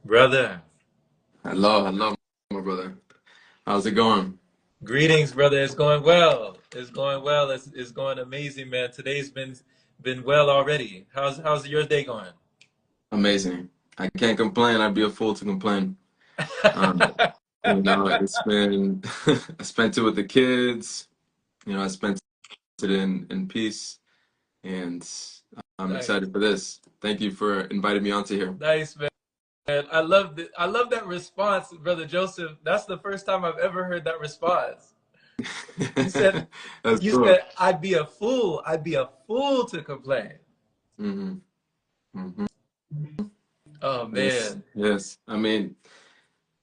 Brother, Hello, hello, my brother. How's it going? greetings, brother. It's going well. It's going well. It's going amazing, man. Today's been well already. How's your day going? Amazing. I can't complain. I'd be a fool to complain. Um, it's been I spent it with the kids. I spent it in peace, and I'm Nice, excited for this. Thank you for inviting me onto here. nice, man. I love that response, brother Joseph. That's the first time I've ever heard that response. You said That's you cool. said I'd be a fool. I'd be a fool to complain. hmm hmm Oh Yes, man. yes. I mean,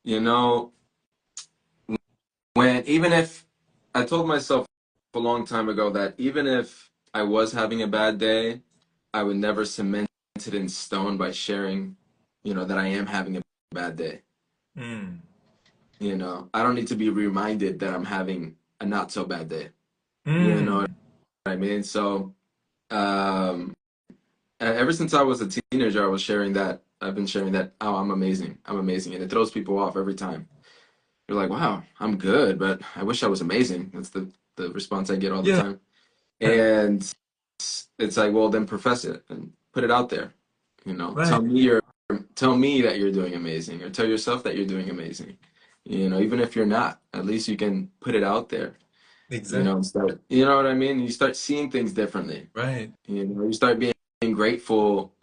you know, when even if I told myself a long time ago that even if I was having a bad day, I would never cement it in stone by sharing, that I am having a bad day. Mm. I don't need to be reminded that I'm having a not so bad day. You know what Mm. I mean? So, um, ever since I was a teenager, I was sharing that. I've been sharing that, oh, I'm amazing. I'm amazing. And it throws people off every time. You're like, wow, I'm good, but I wish I was amazing. That's the response I get all the Yeah. time. And it's like, well, then profess it and put it out there. Right. Tell me that you're doing amazing, or tell yourself that you're doing amazing. Even if you're not, at least you can put it out there. Exactly. And start, you know what I mean? You start seeing things differently. Right. You start being grateful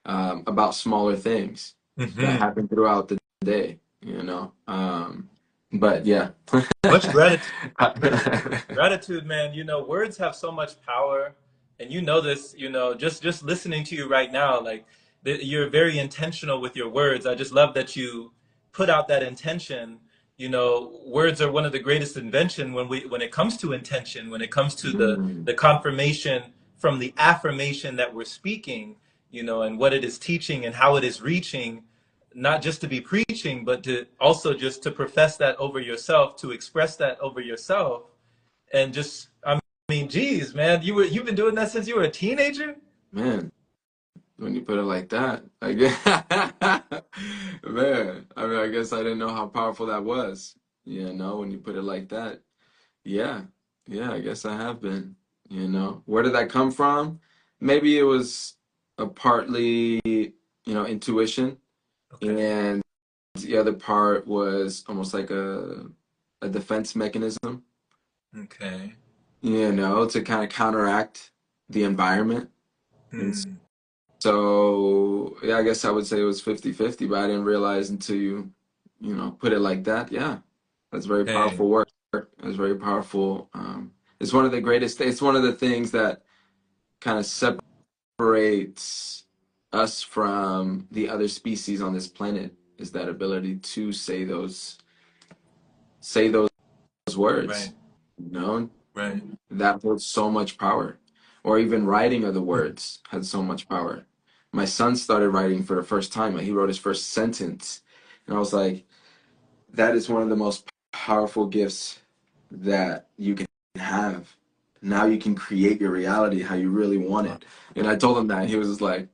about smaller things that Hmm. happen throughout the day. But yeah. Much gratitude, brother. Gratitude, man. Words have so much power, and you know this. Just listening to you right now, like you're very intentional with your words. I just love that you put out that intention. Words are one of the greatest invention when it comes to intention, when it comes to the Mm, the confirmation from the affirmation that we're speaking, and what it is teaching and how it is reaching, not just to be preaching, but to also just to profess that over yourself, to express that over yourself, and just, I mean, geez, man, you've been doing that since you were a teenager. man, when you put it like that, man, I mean, I guess I didn't know how powerful that was. When you put it like that. Yeah, yeah, I guess I have been. Where did that come from? Maybe it was a partly, intuition, Okay. and the other part was almost like a defense mechanism, Okay. to kind of counteract the environment. And Hmm. so, yeah, I guess I would say it was 50-50, but I didn't realize until you put it like that. Yeah, that's very Okay. powerful work. That's very powerful. It's one of the things that kind of separates us from the other species on this planet is that ability to say those Right. words. Right. That holds so much power. Or even writing of the words had so much power. My son started writing for the first time. He wrote his first sentence. And I was like, that is one of the most powerful gifts that you can have. Now you can create your reality how you really want Wow. it. And I told him that, and he was just like,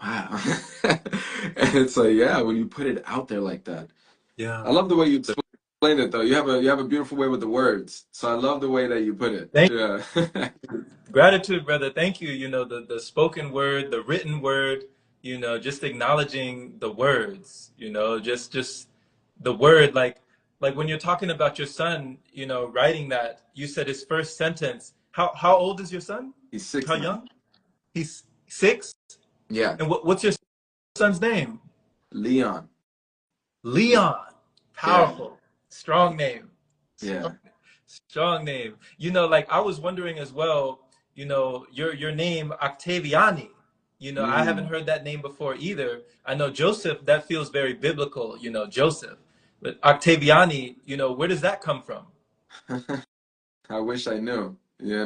wow. And it's like, yeah, when you put it out there like that. Yeah. I love the way you explained it though. You have a beautiful way with the words. So I love the way that you put it. Thank Yeah. Gratitude, brother. Thank you. The spoken word, the written word, just acknowledging the words, just the word, like when you're talking about your son, writing that, you said his first sentence. How old is your son? He's six How now. young? He's 6. Yeah. And what's your son's name? Leon. Leon. Yeah. Powerful. Strong name. Yeah. Strong name. Like I was wondering as well, your name Octaviani. I haven't Mm. heard that name before either. I know Joseph, that feels very biblical, Joseph. But Octaviani, where does that come from? I wish I knew. I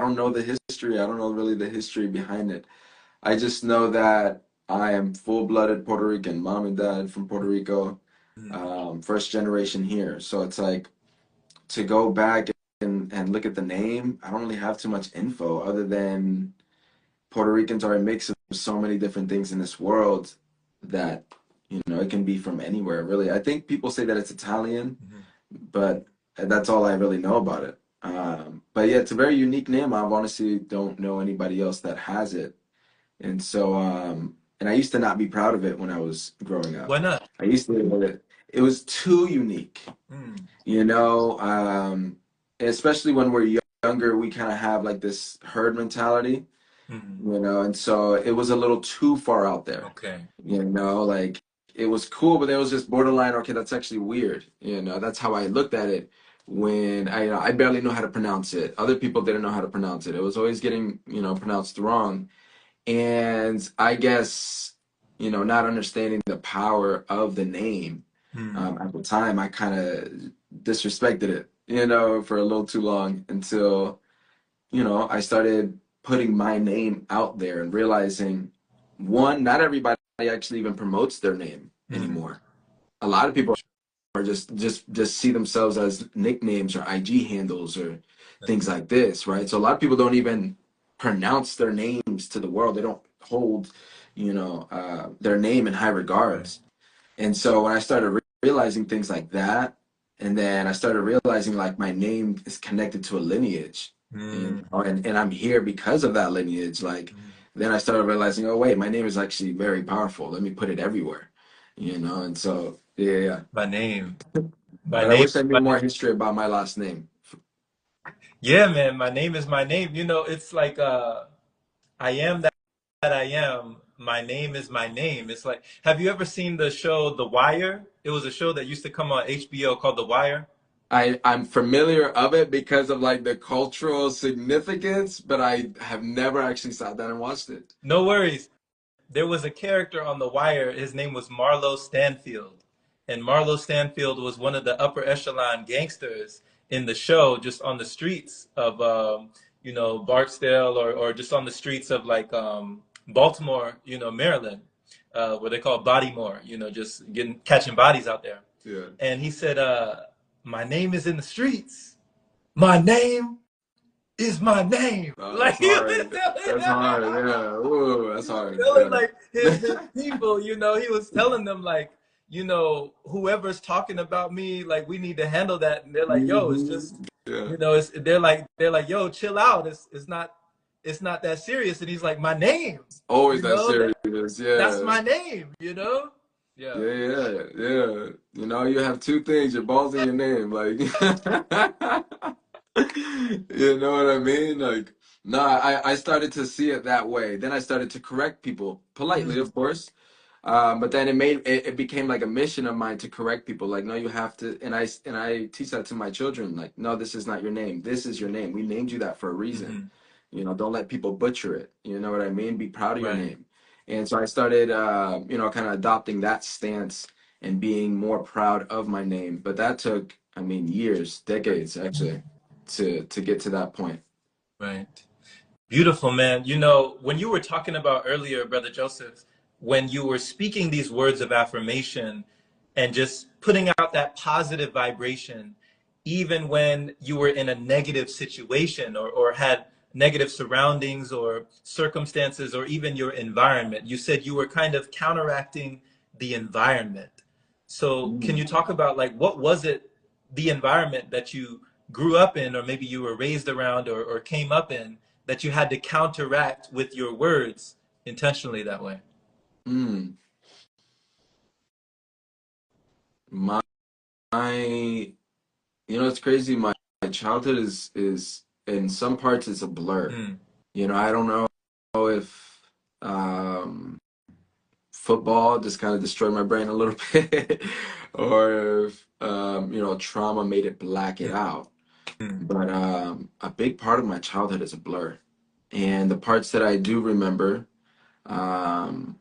don't know the history. I don't know really the history behind it. I just know that I am full-blooded Puerto Rican, mom and dad from Puerto Rico, Mm. first generation here. So it's like to go back and look at the name, I don't really have too much info other than Puerto Ricans are a mix of so many different things in this world. that, it can be from anywhere, really. I think people say that it's Italian, Mhm. but that's all I really know about it. But yeah, it's a very unique name. I honestly don't know anybody else that has it. And so, and I used to not be proud of it when I was growing up. Why not? I used to think that it was too unique, Mm. you know, especially when we're younger, we kind of have like this herd mentality, Mhm. and so it was a little too far out there, Okay. like it was cool, but it was just borderline, okay, that's actually weird, that's how I looked at it when I barely know how to pronounce it. Other people didn't know how to pronounce it. It was always getting, pronounced wrong. And I guess, not understanding the power of the name, Mm. at the time, I kind of disrespected it, for a little too long until, I started putting my name out there and realizing, one, not everybody actually even promotes their name Mm. anymore. A lot of people or just see themselves as nicknames or IG handles or That's things like this, right? So a lot of people don't even pronounce their names to the world. They don't hold, their name in high right. regards. And so when I started realizing things like that, and then I started realizing like my name is connected to a lineage, Mm. and I'm here because of that lineage. Like Mm. then I started realizing, oh wait, my name is actually very powerful. Let me put it everywhere, and so yeah, yeah. My name. My But I name. wish I knew more history about my last name. Yeah, man. My name is my name. It's like I am that I am. My name is my name. It's like, have you ever seen the show The Wire? It was a show that used to come on HBO called The Wire. I'm familiar of it because of like the cultural significance, but I have never actually sat down and watched it. No worries. There was a character on The Wire. His name was Marlo Stanfield. And Marlo Stanfield was one of the upper echelon gangsters in the show, just on the streets of, Barksdale or just on the streets of like Baltimore, Maryland, where they call Bodymore, just catching bodies out there. Yeah. And he said, my name is in the streets. My name is my name. Oh, Like that's he was hard. telling, That's hard. Yeah. Ooh, that's he was hard. telling like his Yeah. people, he was telling them like, whoever's talking about me, like we need to handle that. And they're like, yo, it's just, Yeah. they're like, yo, chill out. It's not that serious. And he's like, my name, Always you that know, serious. that that's Yeah. my name. Yeah. Yeah, yeah, yeah. You have two things, your balls and your name. Like, you know what I mean? Like, no, I started to see it that way. Then I started to correct people politely, Mm, of course. But then it became like a mission of mine to correct people. Like, no, you have to, and I teach that to my children. Like, no, this is not your name. This is your name. We named you that for a reason. hmm Don't let people butcher it. You know what I mean? Be proud of your Right. name. And so I started, kind of adopting that stance and being more proud of my name. But that took, I mean, years, decades actually, to get to that point. Right. Beautiful, man. When you were talking about earlier, Brother Joseph, when you were speaking these words of affirmation and just putting out that positive vibration, even when you were in a negative situation or had negative surroundings or circumstances or even your environment, you said you were kind of counteracting the environment. So, can you Mm. talk about like what was it, the environment that you grew up in, or maybe you were raised around or came up in, that you had to counteract with your words intentionally that way? Mm. My, it's crazy. My childhood is in some parts it's a blur. Mm, I don't know if um, football just kind of destroyed my brain a little bit, or if trauma made it black it out. mm, But a big part of my childhood is a blur, and the parts that I do remember um,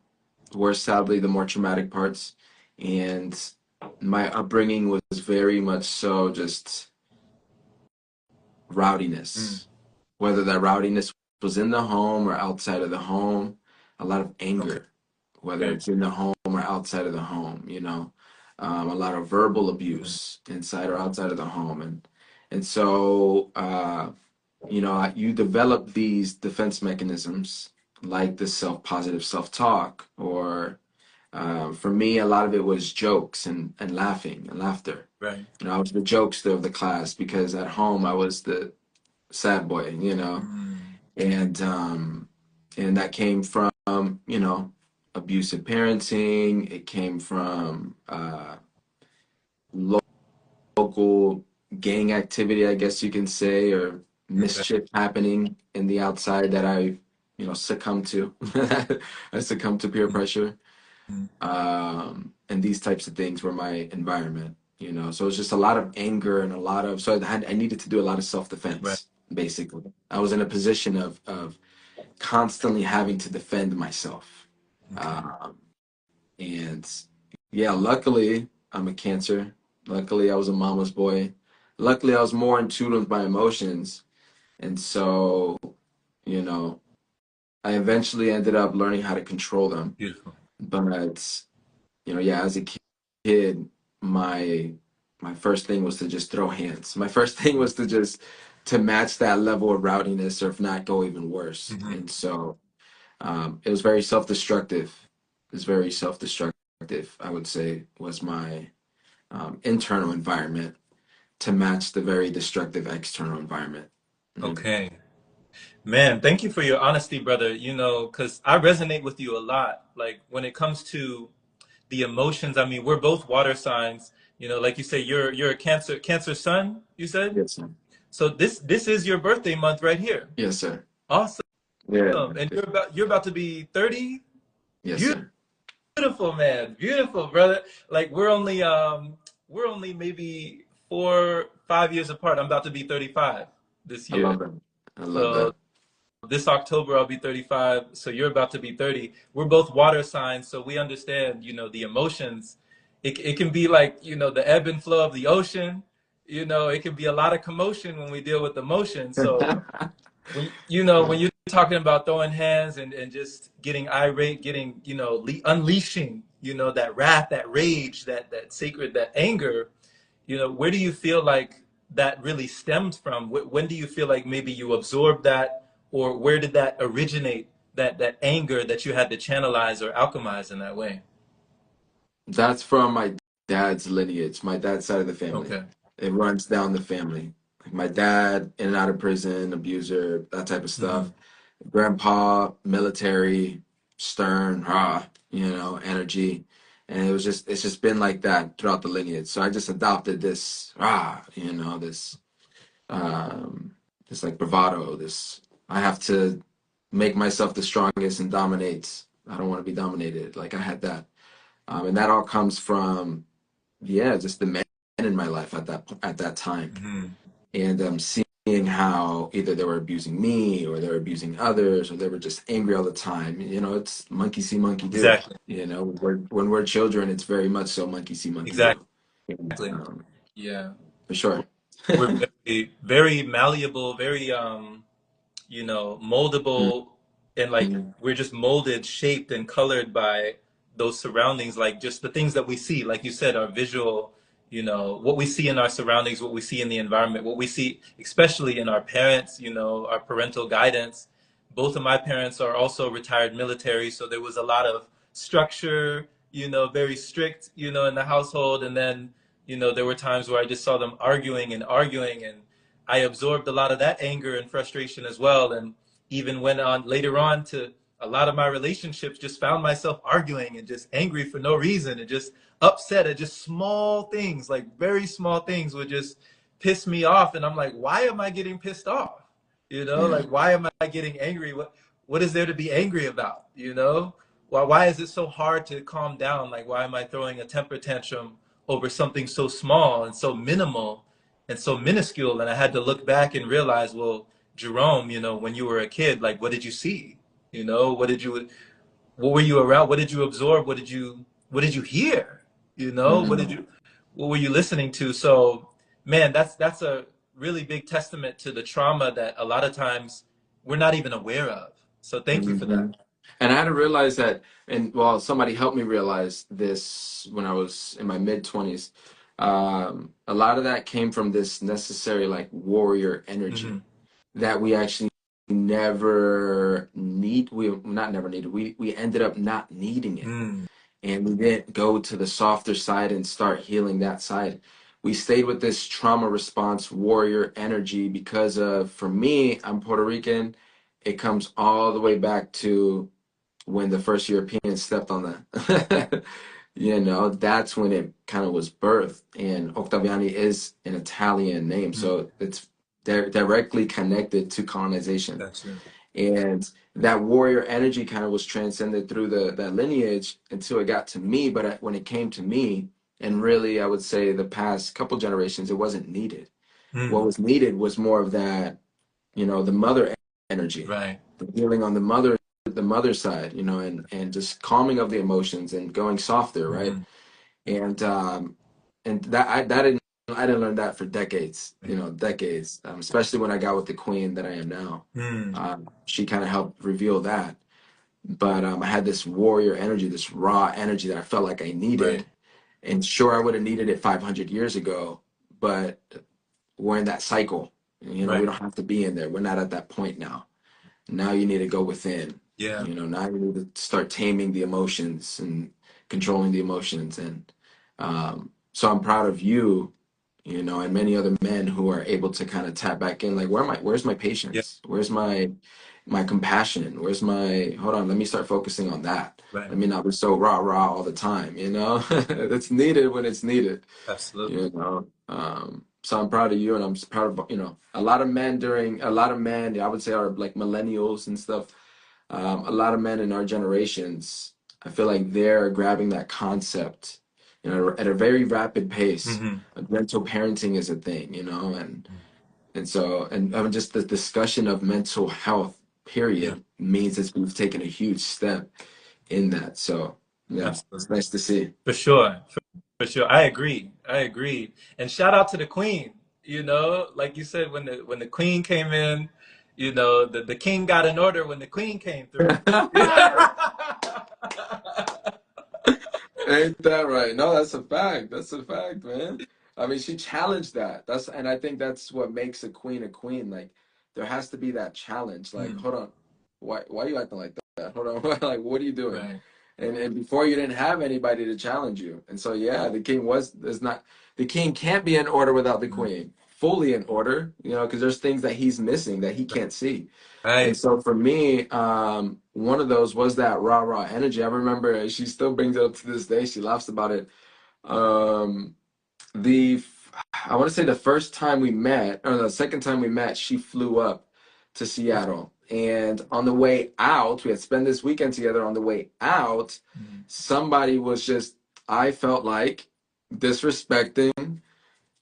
were sadly the more traumatic parts, and my upbringing was very much so just mm. rowdiness, whether that rowdiness was in the home or outside of the home, a lot of Okay. anger, whether it's in the home or outside of the home, a lot of verbal Mm, abuse inside or outside of the home. And so, you develop these defense mechanisms like the positive self-talk or For me, a lot of it was jokes and laughing and laughter. Right. You know, I was the jokester of the class because at home I was the sad boy, you know, Mm. and that came from, you know, abusive parenting. It came from local gang activity, I guess you can say, or Okay. mischief happening in the outside that I, you know, succumbed to. I succumbed to peer pressure. Mm. And these types of things were my environment, you know. So it was just a lot of anger and a lot of, so I needed to do a lot of Right. self-defense, basically. I was in a position of constantly having to defend myself. Okay. Um, and yeah, luckily I'm a Cancer. Luckily I was a mama's boy. Luckily I was more in tune with my emotions. And so, you know, I eventually ended up learning how to control them. Beautiful. But, you know, yeah, as a kid, my my first thing was to just throw hands. My first thing was to just to match that level of rowdiness, or if not, go even worse. Hmm. And so it was very self-destructive. It was very self-destructive, I would say, was my internal environment to match the very destructive external environment. Mhm. Okay. Man, thank you for your honesty, brother. You know, because I resonate with you a lot. Like when it comes to the emotions, I mean, we're both water signs. You know, like you say, you're a Cancer sun, you said? Yes, sir. So this is your birthday month right here. Yes, sir. Awesome. Yeah. And you're about to be 30? Yes, sir. Beautiful, man. Beautiful, brother. Like we're only maybe 4 5 years apart. I'm about to be 35 this I year. love that. I love So that. this October I'll be 35. So you're about to be 30. We're both water signs, so we understand, the emotions. It can be like, the ebb and flow of the ocean. It can be a lot of commotion when we deal with emotion. So when you're talking about throwing hands and just getting irate, getting unleashing that wrath, that rage, that sacred, that anger, where do you feel like that really stems from? When do you feel like maybe you absorbed that, or where did that originate, that anger that you had to channelize or alchemize in that way? That's from my dad's lineage, my dad's side of the family. Okay. It runs down the family. Like my dad, in and out of prison, abuser, that type of Hmm. stuff. Grandpa, military, stern, you know, energy. And it's just been like that throughout the lineage. So I just adopted this, you know, um, this like bravado, I have to make myself the strongest and dominate. I don't want to be dominated. Like I had that. And that all comes from, yeah, just the men in my life at that time, Hmm. and seeing how either they were abusing me or they were abusing others or they were just angry all the time. You know, it's monkey see, monkey do. Exactly. You know, when we're children, it's very much so monkey see, monkey do. And, Exactly. Yeah. for sure. We're very, very malleable, very moldable, and like Mhm. we're just molded, shaped, and colored by those surroundings, like just the things that we see, like you said, our visual, what we see in our surroundings, what we see in the environment, what we see, especially in our parents, our parental guidance. Both of my parents are also retired military, so there was a lot of structure, very strict, in the household. And then, there were times where I just saw them arguing and arguing, and I absorbed a lot of that anger and frustration as well. And even went on later on to a lot of my relationships, just found myself arguing and just angry for no reason and just upset at just small things, like very small things would just piss me off. And I'm like, why am I getting pissed off? Yeah. Like, why am I getting angry? What is there to be angry about? Why is it so hard to calm down? Like, why am I throwing a temper tantrum over something so small and so minimal and so minuscule? And I had to look back and realize, well, Jerome, when you were a kid, like, what did you see? What were you around? What did you absorb? What did you hear? Mhm. What were you listening to? So, man, that's a really big testament to the trauma that a lot of times we're not even aware of. So thank you for Mhm. that. And I had to realize that, and well, somebody helped me realize this when I was in my mid 20s. A lot of that came from this necessary, like, warrior energy Hmm. that we actually never need. We not never needed. We ended up not needing it. Mm. and we didn't go to the softer side and start healing that side. We stayed with this trauma response warrior energy because of, for me, I'm Puerto Rican. It comes all the way back to when the first Europeans stepped on that. That's when it kind of was birthed. And Octaviani is an Italian name, Mm. so it's directly connected to colonization. Gotcha. And that warrior energy kind of was transcended through that lineage until it got to me. But when it came to me, and really, I would say the past couple generations, it wasn't needed. What Mm. was needed was more of that, the mother energy, Right. the healing on the mother side, and just calming of the emotions and going softer, right? Mm. And that I didn't learn that for decades, decades, especially when I got with the queen that I am now. Mm. She kind of helped reveal that. But I had this warrior energy, this raw energy that I felt like I Right. needed. And sure, I would have needed it 500 years ago, but we're in that cycle. We Right. don't have to be in there. We're not at that point now. Now you need to go within. Yeah. Now you need to start taming the emotions and controlling the emotions. And so I'm proud of you, and many other men who are able to kind of tap back in, like, where's my Yeah. patience? Where's my compassion? Where's my, hold on, let me start focusing on that. Right. Let me not be so rah rah all the time, It's needed when it's needed, Absolutely. you know. So I'm proud of you, and I'm proud of, a lot of men, I would say, are like millennials and stuff. A lot of men in our generations, I feel like they're grabbing that concept, at a very rapid pace. Hmm. Mental parenting is a thing, and just the discussion of mental health, Yeah. period, means that we've taken a huge step in that. So yeah, it's Absolutely. nice to see. For sure. For sure. I agree. I agree. And shout out to the queen. Like you said, when the queen came in, the king got an order when the queen came through. Ain't that right? No, that's a fact. That's a fact, man. I mean, she challenged that. And I think that's what makes a queen a queen. Like, there has to be that challenge. Like, Mm. hold on, why are you acting like that? Hold on, like, what are you doing? Right. And before, you didn't have anybody to challenge you. And so yeah, the king can't be in order without the Mm. queen. Fully in order, because there's things that he's missing that he can't see. And Right. so for me, one of those was that rah rah energy. I remember she still brings it up to this day. She laughs about it. Um, the I want to say the first time we met, or the second time we met, she flew up to Seattle. And on the way out, we had spent this weekend together. On the way out, Mm. somebody was just, I felt like, disrespecting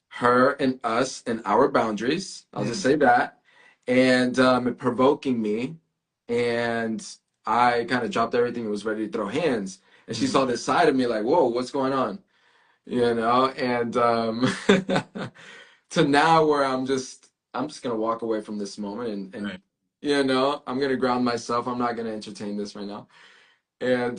her and us and our boundaries. I'll just Mm. say that. And provoking me. And I kind of dropped everything and was ready to throw hands. And she Mm. saw this side of me like, whoa, what's going on? And to now where I'm just gonna walk away from this moment and Right. I'm gonna ground myself. I'm not gonna entertain this right now. And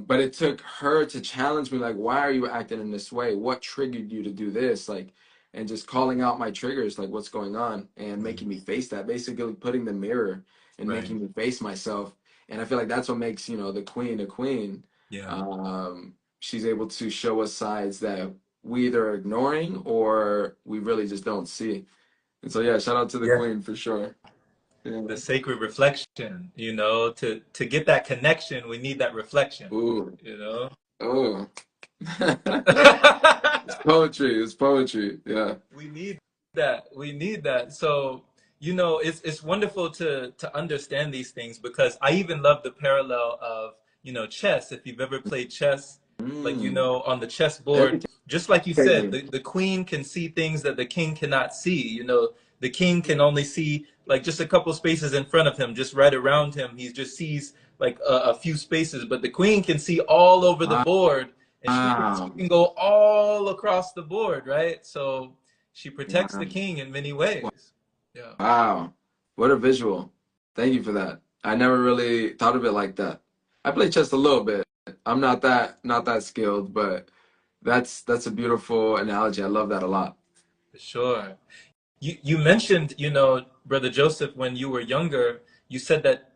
but it took her to challenge me, like, why are you acting in this way? What triggered you to do this? Like, and just calling out my triggers, like, what's going on, and Mm. making me face that, basically putting the mirror and Right. making me face myself. And I feel like that's what makes, the queen a queen. Yeah. She's able to show us sides that we either are ignoring or we really just don't see. And so yeah, shout out to the Yeah. queen for sure. Yeah. The sacred reflection, to get that connection, we need that reflection, Ooh. you know? Oh. It's poetry. It's poetry. Yeah. We need that. We need that. So, it's wonderful to understand these things, because I even love the parallel of, chess. If you've ever played chess, like, Mm. on the chessboard, Educate just like you said, me. the queen can see things that the king cannot see. The king can only see like just a couple spaces in front of him, just right around him. He just sees like a few spaces, but the queen can see all over the board, and she Wow. can go all across the board, right? So she protects the Wow. king in many ways. Yeah. Wow. What a visual. Thank you for that. I never really thought of it like that. I play chess a little bit. I'm not that skilled, but that's a beautiful analogy. I love that a lot. For sure. You mentioned, Brother Joseph, when you were younger, you said that,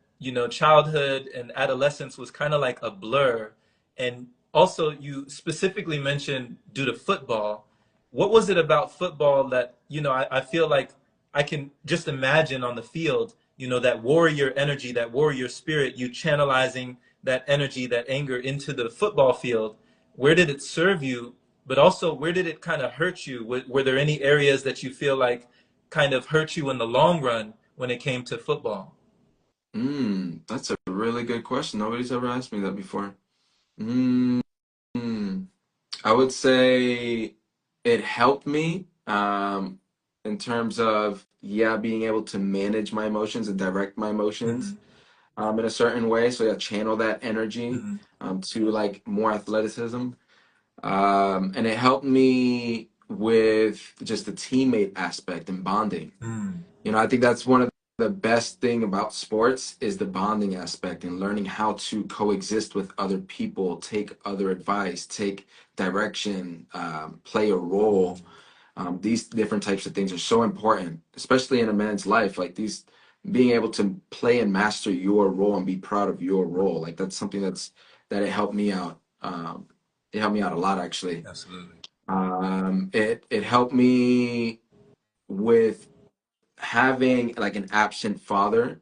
childhood and adolescence was kind of like a blur. And also you specifically mentioned due to football. What was it about football that, I feel like I can just imagine on the field, that warrior energy, that warrior spirit, you channelizing that energy, that anger into the football field. Where did it serve you? But also, where did it kind of hurt you? Were there any areas that you feel like kind of hurt you in the long run when it came to football? That's a really good question. Nobody's ever asked me that before. Mm, I would say it helped me in terms of, yeah, being able to manage my emotions and direct my emotions Hmm. in a certain way. So yeah, channel that energy Hmm. to like more athleticism. And it helped me with just the teammate aspect and bonding. Mm. I think that's one of the best thing about sports is the bonding aspect and learning how to coexist with other people, take other advice, take direction, play a role. These different types of things are so important, especially in a man's life. Like these, being able to play and master your role and be proud of your role. Like that's something that it helped me out. It helped me out a lot actually. Absolutely. It helped me with having like an absent father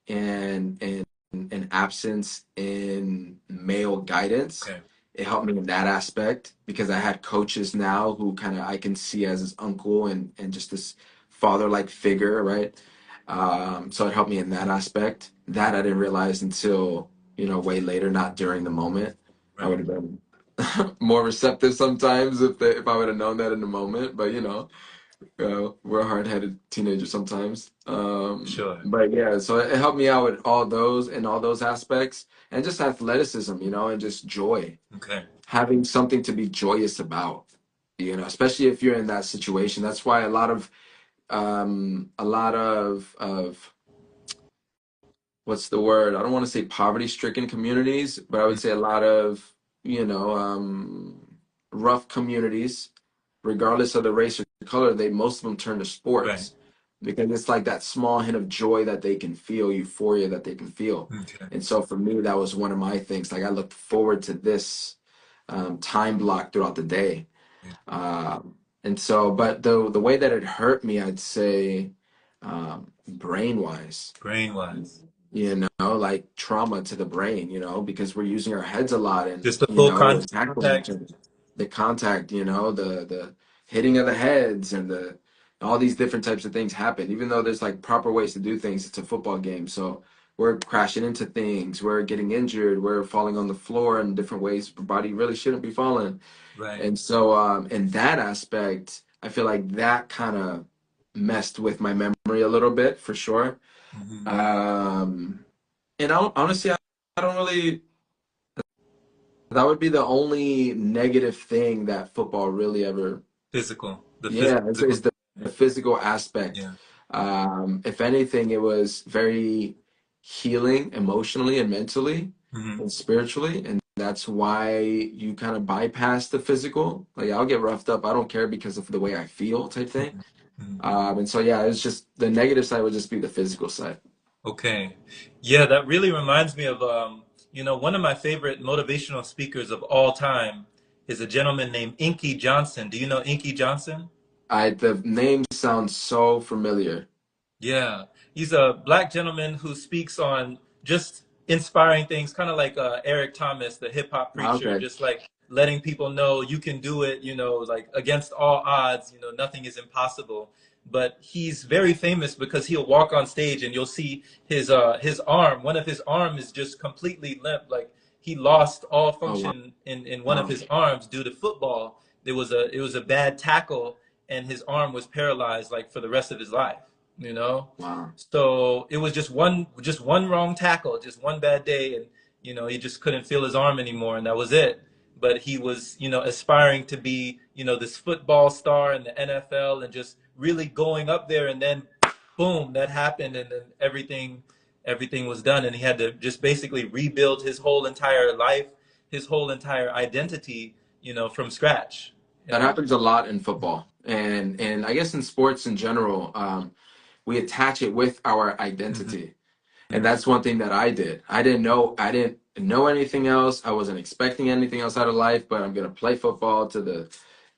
and an absence in male guidance. Okay. It helped me in that aspect because I had coaches now who kind of I can see as his uncle and just this father-like figure, right? So it helped me in that aspect. That I didn't realize until, way later, not during the moment. I Right. would have been more receptive sometimes if I would have known that in the moment, but we're hard-headed teenagers sometimes. Sure. But yeah, so it helped me out with all those and all those aspects and just athleticism, and just joy, Okay. having something to be joyous about, especially if you're in that situation. That's why a lot of what's the word? I don't want to say poverty-stricken communities, but I would Mm. say a lot of, rough communities, regardless of the race or color, most of them turn to Right. sports because it's like that small hint of joy that they can feel, euphoria that they can feel. Okay. And so for me, that was one of my things. Like I looked forward to this time block throughout the day. Yeah. And so, but the way that it hurt me, I'd say, brain wise, Brain wise. like trauma to the brain, because we're using our heads a lot and, Just the full we're tackling each contact. other. The contact, the hitting of the heads and all these different types of things happen. Even though there's like proper ways to do things, it's a football game. So we're crashing into things, we're getting injured, we're falling on the floor in different ways our body really shouldn't be falling. Right. And so, in that aspect, I feel like that kind of messed with my memory a little bit for sure. Hmm. Um, and honestly, I don't really, that would be the only negative thing that football really ever, Physical. The yeah, physical. is the physical aspect. Yeah. If anything, it was very healing emotionally and mentally Hmm. and spiritually. And that's why you kind of bypass the physical. Like I'll get roughed up. I don't care because of the way I feel type thing. Hmm. And so, yeah, it's just the negative side would just be the physical side. Okay. Yeah, that really reminds me of one of my favorite motivational speakers of all time is a gentleman named Inky Johnson. Do you know Inky Johnson? The name sounds so familiar. Yeah, he's a black gentleman who speaks on just inspiring things, kind of like Eric Thomas, the hip hop preacher, Okay. just like letting people know you can do it, like against all odds, nothing is impossible. But he's very famous because he'll walk on stage and you'll see his arm, one of his arm is just completely limp, like he lost all Oh, wow. function in one of Wow. his arms due to football. It was a bad tackle and his arm was paralyzed like for the rest of his life you know Wow. so it was just one wrong tackle, just one bad day, and he just couldn't feel his arm anymore, and that was it. But he was aspiring to be this football star in the NFL and just really going up there, and then boom, that happened, and then everything was done, and he had to just basically rebuild his whole entire life, his whole entire identity, from scratch. That And happens a lot in football and I guess in sports in general. We attach it with our Mhm. identity. And Mhm. that's one thing that I did. I didn't know. I didn't. know anything else. I wasn't expecting anything else out of life, but I'm gonna play football to the,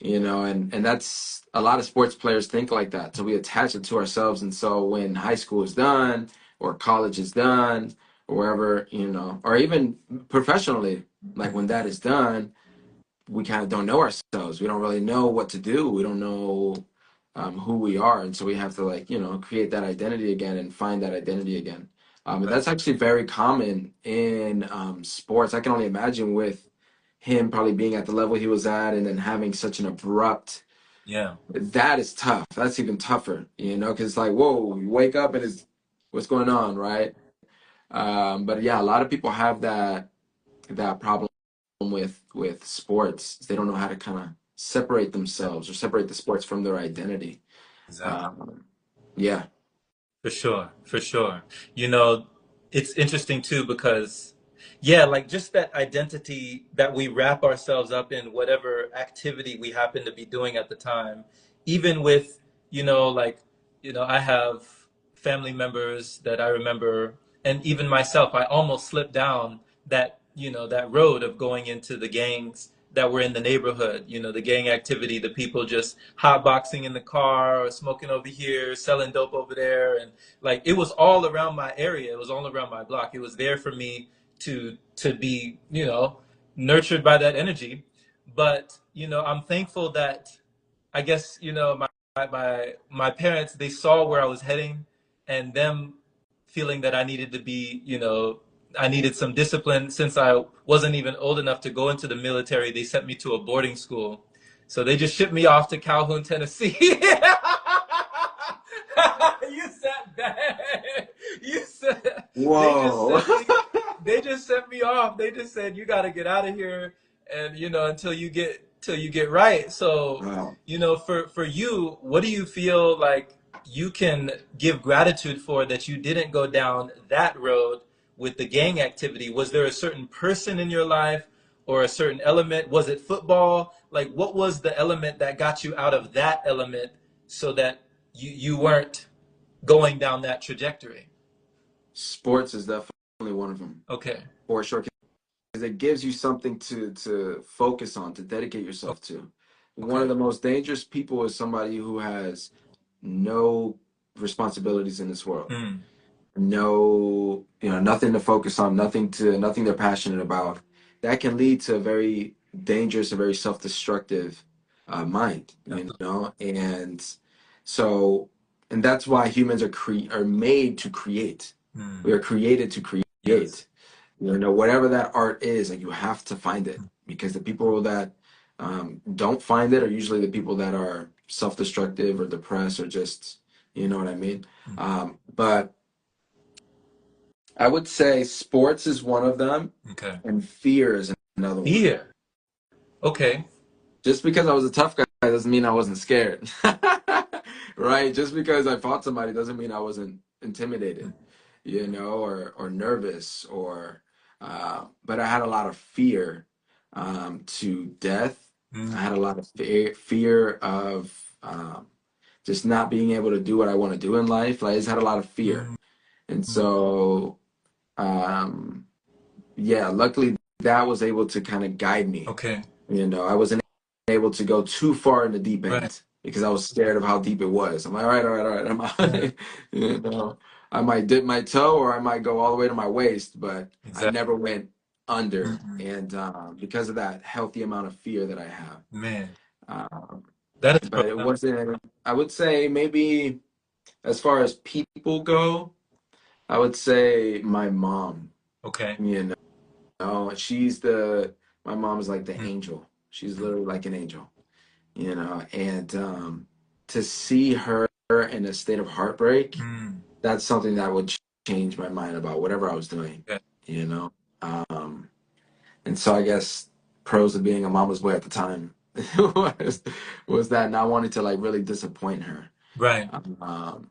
and that's a lot of sports players think like that. So we attach it to ourselves, and so when high school is done or college is done or wherever, or even professionally, like when that is done, we kind of don't know ourselves. We don't really know what to do. We don't know who we are, and so we have to like create that identity again and find that identity again. And Right. that's actually very common in sports. I can only imagine with him probably being at the level he was at, and then having such an abrupt. Yeah. That is tough. That's even tougher, because it's like, whoa, you wake up and it's what's going on, right? But yeah, a lot of people have that problem with sports. They don't know how to kind of separate themselves or separate the sports from their identity. Exactly. Um, yeah, For sure, for sure. You know, it's interesting too because, yeah, like just that identity that we wrap ourselves up in whatever activity we happen to be doing at the time, even with, like, I have family members that I remember, and even myself, I almost slipped down that road of going into the gangs that were in the neighborhood, the gang activity, the people just hotboxing in the car or smoking over here, selling dope over there. And like it was all around my area. It was all around my block. It was there for me to be, nurtured by that energy. But, I'm thankful that I guess, my parents, they saw where I was heading and them feeling that I needed to be, I needed some discipline since I wasn't even old enough to go into the military. They sent me to a boarding school. So they just shipped me off to Calhoun, Tennessee. You said that. You said they just whoa. sent me they just sent me off. They just said you got to get out of here and until you get right. So, Wow. for you, what do you feel like you can give gratitude for that you didn't go down that road with the gang activity? Was there a certain person in your life or a certain element? Was it football? Like what was the element that got you out of that element so that you weren't going down that trajectory? Sports is definitely one of them, Okay. for sure, because it gives you something to focus on, to dedicate yourself to. One of Okay. the most dangerous people is somebody who has no responsibilities in this world. Mm. No, nothing to focus on, nothing they're passionate about. That can lead to a very dangerous, a very self-destructive mind, and so, and that's why humans are made to create. We Mm. are created to Yes. create. Whatever that art is, like you have to find it, because the people that don't find it are usually the people that are self-destructive or depressed or just, you know what I mean. Mm. But I would say sports is one of them, Okay. and fear is another one. Fear. Okay. Just because I was a tough guy doesn't mean I wasn't scared, right? Just because I fought somebody doesn't mean I wasn't intimidated, or nervous, but I had a lot of fear to death. I Mm. had a lot of fear of just not being able to do what I want to do in life. Like, I just had a lot of fear, Mm. and so. Um, yeah, luckily that was able to kind of guide me. Okay. I wasn't able to go too far in the deep Right. end because I was scared of how deep it was. I'm like, all right, all right, all right. Yeah. You know, I might dip my toe or I might go all the way to my waist, but I Exactly. never went under. Mm. And because of that healthy amount of fear that I have. Man, Um, that is but it profound. wasn't, I would say maybe as far as people go, I would say my mom, Okay. you know. No, my mom is like the Mm. angel. She's literally like an angel, and to see her in a state of heartbreak, Mm. that's something that would change my mind about whatever I was doing, Yeah. you know. Um, and so I guess pros of being a mama's boy at the time was was that not wanting to like really disappoint her. Right. Um,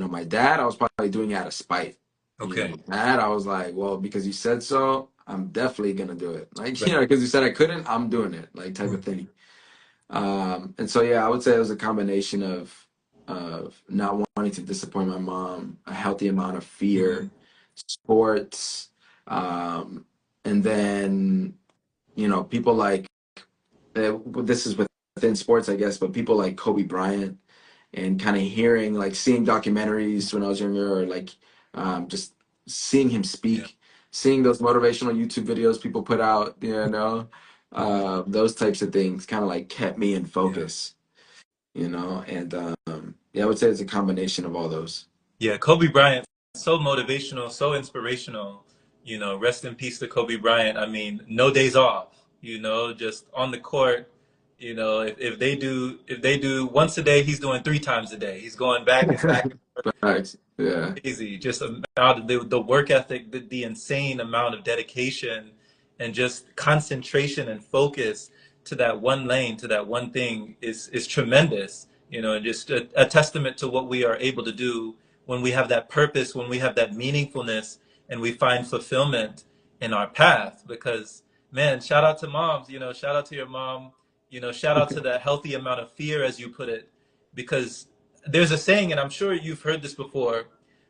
my dad, I was probably doing it out of spite. Okay. That I was like, well, because you said so, I'm definitely gonna do it. Like, Right. because you said I couldn't, I'm doing it, like type of Mm. thing. And so yeah, I would say it was a combination of not wanting to disappoint my mom, a healthy amount of fear, Mm. sports, um, And then, people like, this is within sports, I guess, but people like Kobe Bryant, and kind of hearing, like seeing documentaries when I was younger, or like just seeing him Yeah. speak, seeing those motivational YouTube videos people put out, those types of things kind of like kept me in Yeah. focus, and yeah, I would say it's a combination of all those. Yeah, Kobe Bryant, so motivational, so inspirational. Rest in peace to Kobe Bryant. I mean, no days off. Just on the court. If they do once a day, he's doing 3 times a day. He's going back and back. Facts. Yeah. Crazy. Just amount of the work ethic, the insane amount of dedication, and just concentration and focus to that one lane, to that one thing is tremendous. And just a testament to what we are able to do when we have that purpose, when we have that meaningfulness, and we find fulfillment in our path. Because man, shout out to moms. Shout out to your mom. Shout out to that healthy amount of fear, as you put it, because there's a saying, and I'm sure you've heard this before,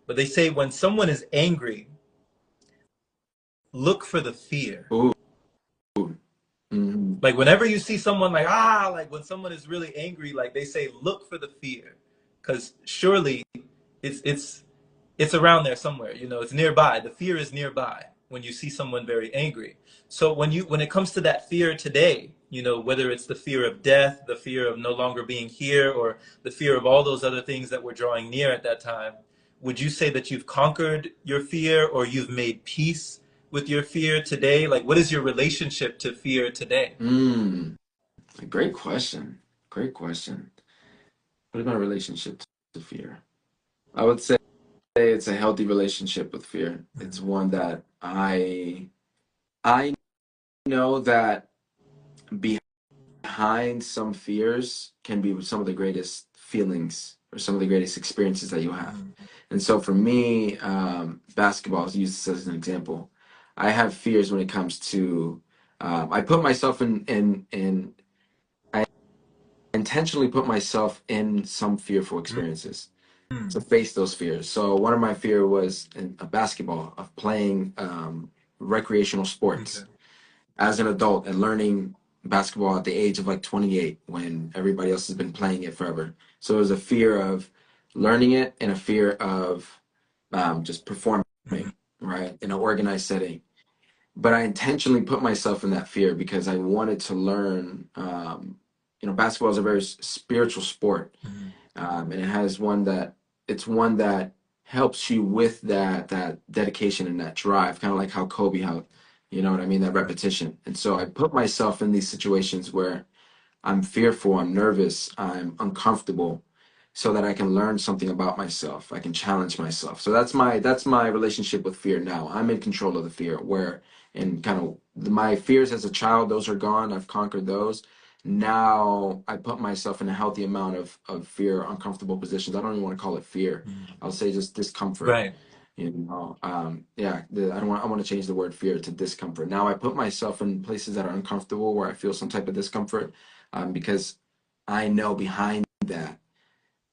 but they say when someone is angry, look for the fear. Ooh. Mhm. Like whenever you see someone like when someone is really angry, like they say, look for the fear, because surely it's it's around there somewhere. It's nearby. The fear is nearby when you see someone very angry. So when it comes to that fear today, whether it's the fear of death, the fear of no longer being here, or the fear of all those other things that were drawing near at that time, would you say that you've conquered your fear, or you've made peace with your fear today? Like, what is your relationship to fear today? Mm. Great question. Great question. What is my relationship to fear? I would say it's a healthy relationship with fear. It's Mhm. one that I know that behind some fears can be some of the greatest feelings or some of the greatest experiences that you have. Mhm. And so for me, basketball is used as an example. I have fears when it comes to I put myself in I intentionally put myself in some fearful experiences to Mhm. face those fears. So one of my fear was in a basketball, of playing recreational Okay. sports as an adult and learning basketball at the age of like 28 when everybody else has been playing it forever. So it was a fear of learning it and a fear of just performing, Mhm. right, in an organized setting. But I intentionally put myself in that fear because I wanted to learn. Basketball is a very spiritual sport, Mhm. and it's one that helps you with that dedication and that drive, kind of like how Kobe, how you know what I mean, that repetition. And so I put myself in these situations where I'm fearful, I'm nervous, I'm uncomfortable, so that I can learn something about myself. I can challenge myself. So that's my relationship with fear now. I'm in control of the fear, where and kind of my fears as a child, those are gone. I've conquered those. Now I put myself in a healthy amount of fear, uncomfortable positions. I don't even want to call it fear. Mhm. I'll say just discomfort. Right. Yeah, I want to change the word fear to discomfort. Now I put myself in places that are uncomfortable where I feel some type of discomfort, because I know behind that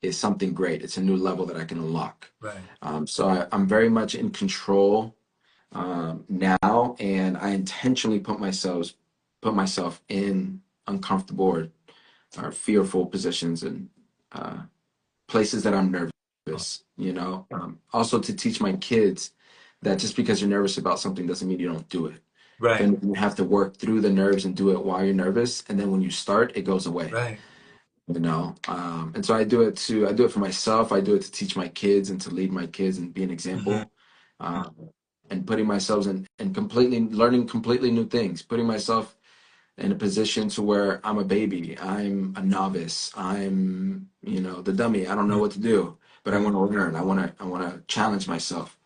is something great. It's a new level that I can unlock. Right. So I'm very much in control now, and I intentionally put myself in uncomfortable or fearful positions and uh, places that I'm nervous. Also to teach my kids that just because you're nervous about something doesn't mean you don't do it. Right. Then you have to work through the nerves and do it while you're nervous, and then when you start, it goes away. Right. And so I do it for myself. I do it to teach my kids and to lead my kids and be an Mhm. example, and putting myself in and completely learning completely new things, putting myself in a position to where I'm a baby, I'm a novice, I'm the dummy. I don't know what to do, but I want to learn. I want to challenge myself.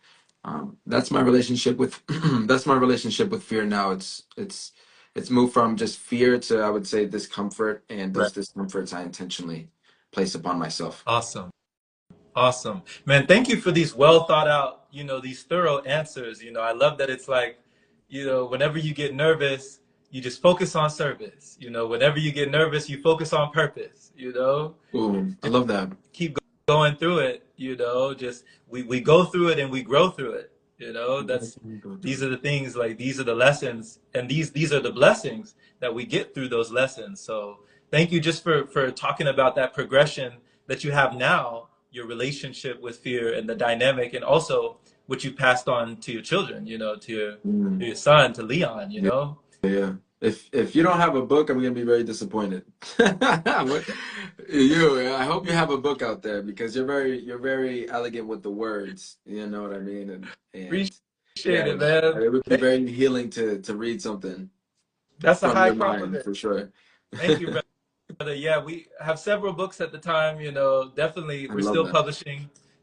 That's my relationship with that's my relationship with fear now. It's moved from just fear to, I would say, discomfort, and Right. those discomforts I intentionally place upon myself. Awesome. Awesome. Man, thank you for these well thought out, these thorough answers. I love that it's like, whenever you get nervous, you just focus on service. Whenever you get nervous, you focus on purpose. Ooh, I love that. Keep going through it, just we go through it and we grow through it. You know, What that's can we go through these it? are the things, like these are the lessons, and these are the blessings that we get through those lessons. So thank you just for talking about that progression that you have now, your relationship with fear and the dynamic, and also what you passed on to your children, you know, to Mm, your son, to Leon, you yeah, know. yeah. If you don't have a book, I'm gonna be very disappointed. What- I hope you have a book out there because you're very elegant with the words. You know what I mean? And Appreciate yeah, it, man. it would be very healing to read something That's a from high your mind compliment. for sure. Thank you, brother. Yeah, we have several books at the time. You know, definitely I we're love that.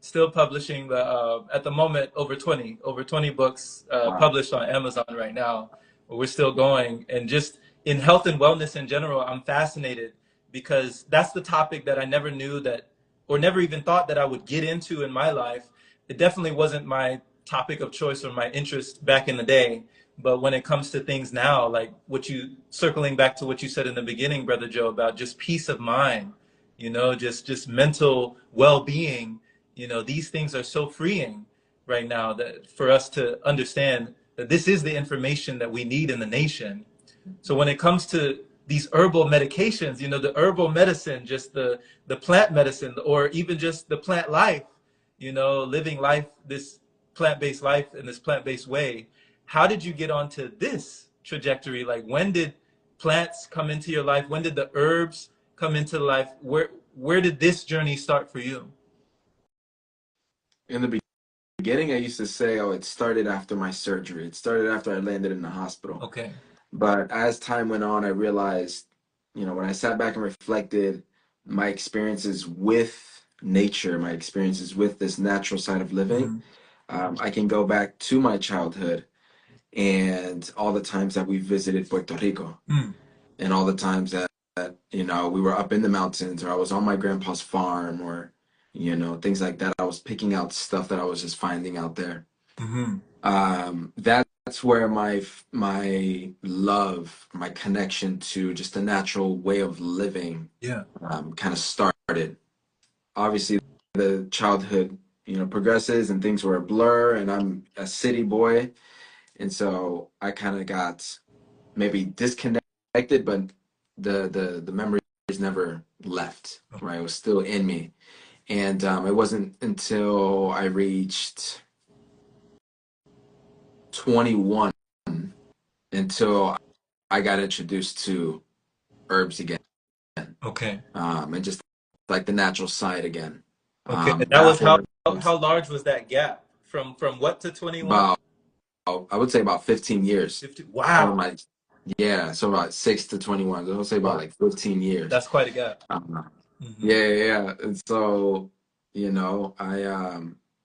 still publishing. The at the moment over 20 books Wow. published on Amazon right now. We're still going, and just in health and wellness in general, I'm fascinated because that's the topic that I never knew that, or never even thought that I would get into in my life. It definitely wasn't my topic of choice or my interest back in the day. But when it comes to things now, like what you circling back to what you said in the beginning, Brother Joe, about just peace of mind, you know, just mental well-being, you know, these things are so freeing right now that for us to understand that this is the information that we need in the nation. So when it comes to these herbal medications, you know, the herbal medicine, just the plant medicine, or even just the plant life, you know, living life, this plant-based life in this plant-based way. How did you get onto this trajectory? Like, when did plants come into your life? When did the herbs come into life? Where did this journey start for you? In the beginning, I used to say, oh, it started after my surgery. It started after I landed in the hospital. Okay. But as time went on, I realized, when I sat back and reflected, my experiences with nature, my experiences with this natural side of living, Mm-hmm. I can go back to my childhood and all the times that we visited Puerto Rico Mm. and all the times that we were up in the mountains or I was on my grandpa's farm or, things like that. I was picking out stuff that I was just finding out there. Mm-hmm. That's where my love, my connection to just a natural way of living Yeah. kind of started. Obviously, the childhood, progresses and things were a blur, and I'm a city boy, and so I kind of got maybe disconnected, but the memories never left. Right, it was still in me, and it wasn't until I reached 21 until I got introduced to herbs again, Okay. and just like the natural side again. Okay. And that That was was how large was that gap from what to 21? about, I would say about 15 years. 50. From Wow. like, yeah, so about 6 to 21. I would say about Wow. like 15 years. That's quite a gap. Um, Hmm. yeah, yeah, yeah. And so,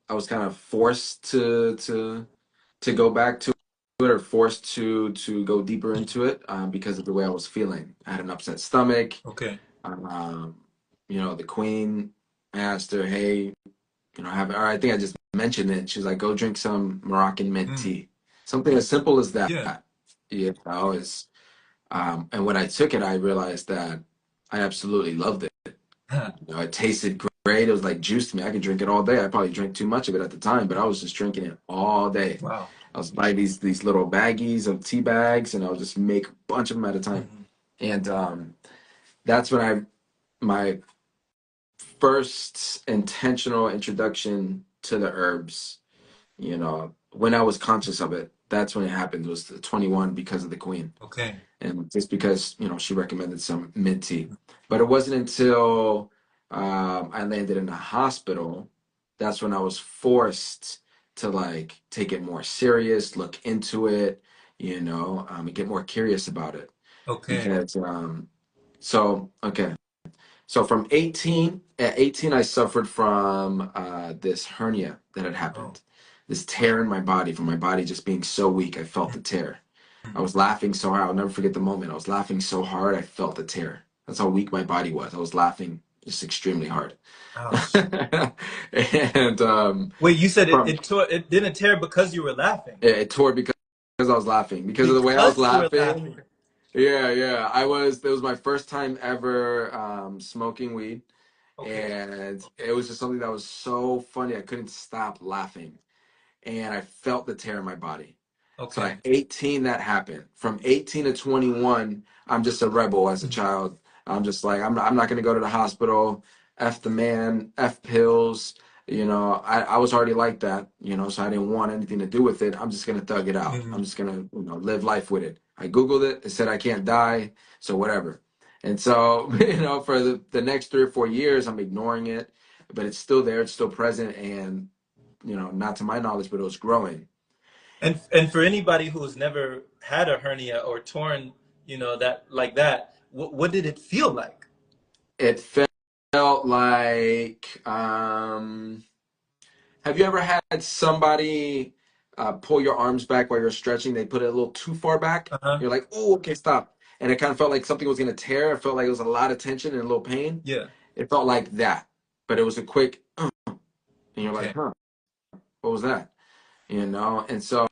I was kind of forced to go back to it or forced to go deeper into it because of the way I was feeling. I had an upset stomach. Okay. Um, the queen asked her, "Hey, or I think I just mentioned it." She's like, "Go drink some Moroccan mint Mm. tea." Something as simple as that. Yeah. Is and when I took it, I realized that I absolutely loved it. It tasted great. It was like juice to me. I could drink it all day. I probably drank too much of it at the time, but I was just drinking it all day. Wow. I was buying these little baggies of tea bags, and I would just make a bunch of them at a time. Hmm. And that's when my first intentional introduction to the herbs, when I was conscious of it, that's when it happened. It was 21 because of the queen. Okay. And just because, she recommended some mint tea. But it wasn't until I landed in the hospital, that's when I was forced to like take it more serious, look into it, and get more curious about it. Okay. Because okay. So at 18, I suffered from this hernia that had Oh. happened. This tear in my body, from my body just being so weak, I felt the tear. I was laughing so hard. I'll never forget the moment. I was laughing so hard, I felt the tear. That's how weak my body was. I was laughing just extremely hard. Ouch. And Wait, you said from it didn't tear because you were laughing. it tore because I was laughing. Because of the way I was Because you were laughing. laughing. Yeah, yeah. It was my first time ever smoking weed. Okay. And it was just something that was so funny. I couldn't stop laughing. and I felt the tear in my body. So at Okay. 18, that happened. From 18 to 21, I'm just a rebel as a child. I'm just like, I'm not going to go to the hospital. F the man, F pills. I was already like that, so I didn't want anything to do with it. I'm just going to thug it out. Mhm. I'm just going to, live life with it. I Googled it. It said I can't die. So whatever. And so, for the next 3 or 4 years, I'm ignoring it, but it's still there. It's still present. And, not to my knowledge, but it was growing. And for anybody who's never had a hernia or torn, that like that, what did it feel like? It felt like, have you ever had somebody pull your arms back while you're stretching? They put it a little too far back. Uh-huh. You're like, oh, okay, stop. And it kind of felt like something was going to tear. It felt like it was a lot of tension and a little pain. Yeah. It felt like that, but it was a quick, and you're like, Okay. huh, what was that? And so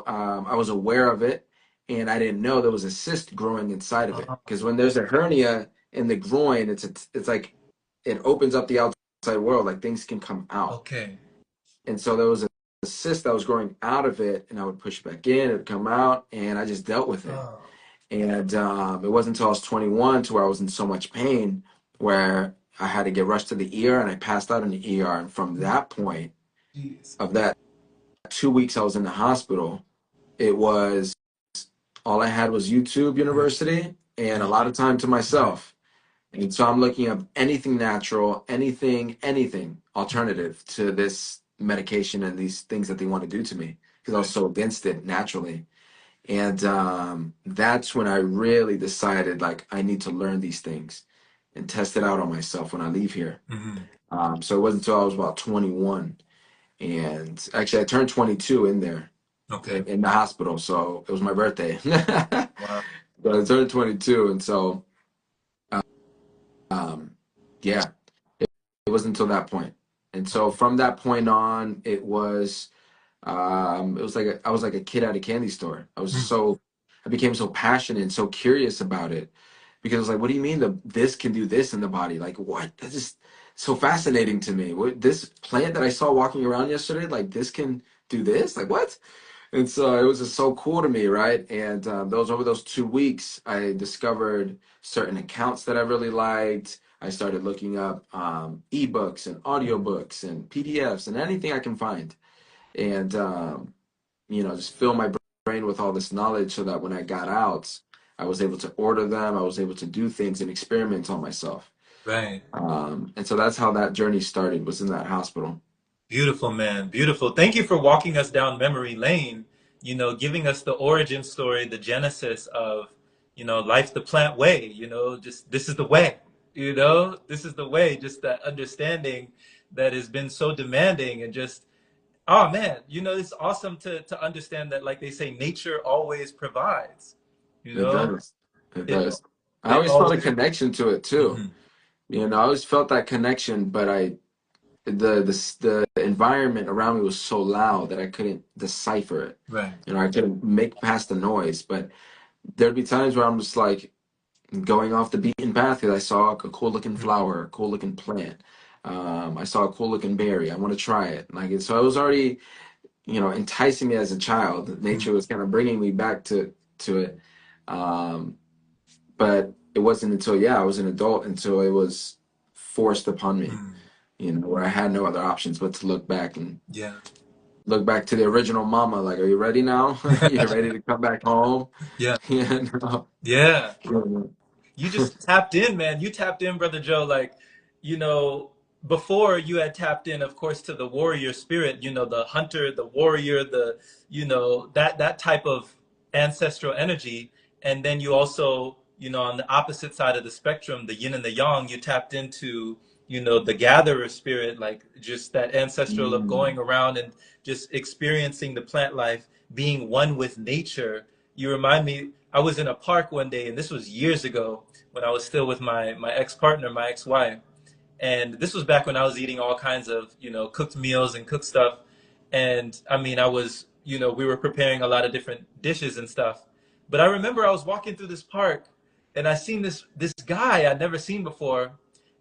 I was aware of it, and I didn't know there was a cyst growing inside of it. Uh-huh. Because when there's a hernia in the groin, it's like it opens up the outside world, like things can come out. Okay. And so there was a cyst that was growing out of it, and I would push back in, it would come out, and I just dealt with it. Oh, And it wasn't until I was 21 to where I was in so much pain where I had to get rushed to the ER, and I passed out in the ER. And from that point, jeez. of that 2 weeks I was in the hospital, it was all I had was YouTube Mhm. University and a And lot of time to right. myself. And so I'm looking up anything natural, anything alternative to this medication and these things that they want to do to me because I was Right. so against it naturally. And that's when I really decided like I need to learn these things and test it out on myself when I leave here. Hmm. So it wasn't until I was about 21, and actually I turned 22 in there Okay. in the hospital. So it was my birthday. Wow. But I turned 22, and so um, yeah, it wasn't until that point. And so from that point on, it was like I was like a kid at a candy store. Mm. I became so passionate and so curious about it because I was like, what do you mean this can do this in the body? Like what? That's just so fascinating to me. What, this plant that I saw walking around yesterday, like this can do this? Like what? And so it was just so cool to me, right? And over those 2 weeks, I discovered certain accounts that I really liked. I started looking up ebooks and audiobooks and PDFs and anything I can find, and just fill my brain with all this knowledge so that when I got out, I was able to order them. I was able to do things and experiment on myself. Right. And so that's how that journey started. Was in that hospital. Beautiful, man. Beautiful. Thank you for walking us down memory lane, giving us the origin story, the genesis of, life the plant way, just this is the way, this is the way, just that understanding that has been so demanding and just, oh man, it's awesome to understand that, like they say, nature always provides, you It know, does. It it, does. I it always felt a always, connection to it too. mhm, I always felt that connection, but the environment around me was so loud that I couldn't decipher it. right. I couldn't make past the noise. But there'd be times where I'm just like going off the beaten path because I saw a cool looking Mhm, flower, a cool looking plant. I saw a cool looking berry. I want to try it. Like so, it was already enticing me as a child. mhm, Nature was kind of bringing me back to it. Um, but it wasn't until I was an adult until it was forced upon me, mhm. where I had no other options but to look back and Yeah. look back to the original mama. Like, are you ready now? You ready to come back home? Yeah. You know? Yeah. You You just tapped in, man. You tapped in, Brother Joe. Like, you know, before you had tapped in, of course, to the warrior spirit, the hunter, the warrior, that type of ancestral energy. And then you also, on the opposite side of the spectrum, the yin and the yang, you tapped into, the gatherer spirit, like just that ancestral of mm, going around and just experiencing the plant life, being one with nature. You remind me, I was in a park one day, and this was years ago when I was still with my ex-partner, my ex-wife. And this was back when I was eating all kinds of, cooked meals and cooked stuff. And I mean, we were preparing a lot of different dishes and stuff. But I remember I was walking through this park and I seen this guy I'd never seen before.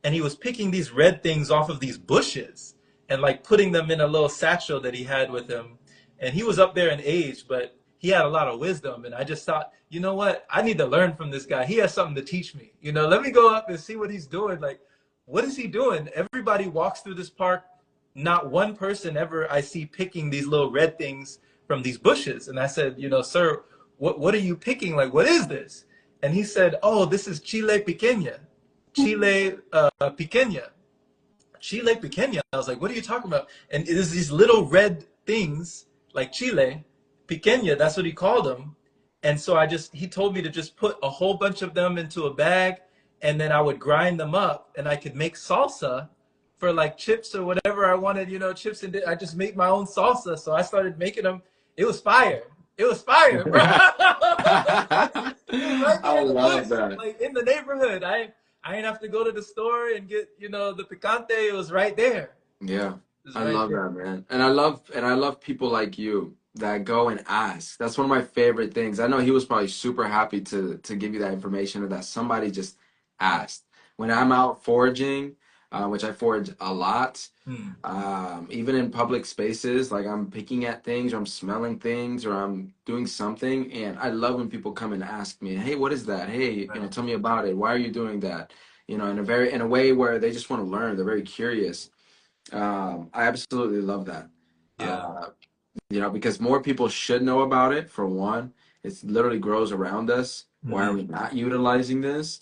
And he was picking these red things off of these bushes and like putting them in a little satchel that he had with him. and he was up there in age, but he had a lot of wisdom. And I just thought, you know what? I need to learn from this guy. He has something to teach me. You know, let me go up and see what he's doing. Like, what is he doing? Everybody walks through this park. Not one person ever I see picking these little red things from these bushes. And I said, you know, sir, what are you picking? Like, what is this? And he said, oh, this is Chile piqueña. Chile piqueña. Chile pequeña. I was like, what are you talking about? And it is these little red things like Chile pequeña. That's what he called them. And so he told me to just put a whole bunch of them into a bag, and then I would grind them up, and I could make salsa for like chips or whatever I wanted, you know, chips. And I just make my own salsa. So I started making them. It was fire. It was fire, bro. It was right there I in the love bush, that. like in the neighborhood. I didn't have to go to the store and get, you know, the picante. It was right there. Yeah, It was I right love there. that, man. And I love people like you that go and ask. That's one of my favorite things. I know he was probably super happy to give you that information, or that somebody just asked. When I'm out foraging, which I forage a lot, Hmm. even in public spaces, like I'm picking at things, or I'm smelling things, or I'm doing something, and I love when people come and ask me, "Hey, what is that? Hey, Right. tell me about it. Why are you doing that?" In a way where they just want to learn. They're very curious. I absolutely love that. Yeah. Uh, because more people should know about it, for one. It literally grows around us. Why are Hmm. we not utilizing this?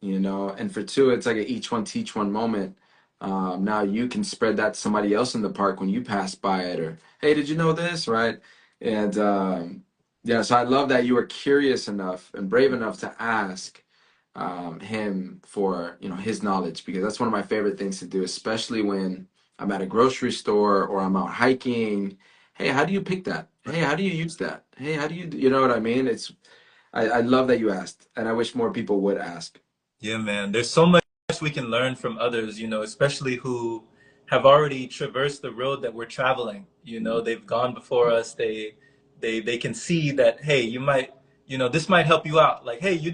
And for two, it's like a each one teach one moment. Now you can spread that to somebody else in the park when you pass by it, or hey, did you know this, right? And yeah, so I love that you were curious enough and brave enough to ask him for his knowledge, because that's one of my favorite things to do, especially when I'm at a grocery store or I'm out hiking. Hey, how do you pick that? Hey, how do you use that? Hey, how do you know what I mean? I love that you asked, and I wish more people would ask. Yeah, man. There's so much we can learn from others, you know, especially who have already traversed the road that we're traveling. You know, they've gone before us. They can see that, hey, you might, you know, this might help you out. Like, hey, you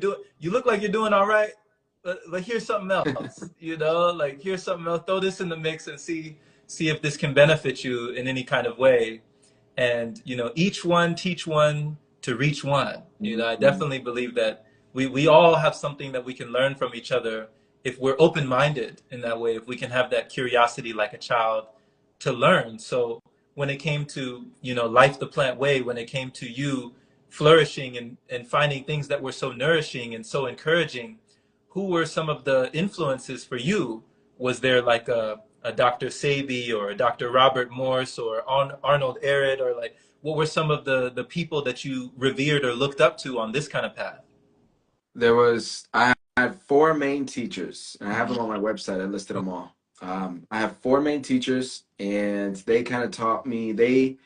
look like you're doing all right, but here's something else. You know, like here's something else. Throw this in the mix and see if this can benefit you in any kind of way. And you know, each one teach one to reach one. You know, I Mhm. definitely believe that we all have something that we can learn from each other if we're open-minded in that way, if we can have that curiosity like a child to learn. So when it came to, you know, life the plant way, when it came to you flourishing and finding things that were so nourishing and so encouraging, who were some of the influences for you? Was there like a Dr. Sebi or a Dr. Robert Morse or Arnold Ehret, or like what were some of the people that you revered or looked up to on this kind of path? I had four main teachers, and I have them Mhm. on my website. I listed them all. I have four main teachers, and they kind of taught me. They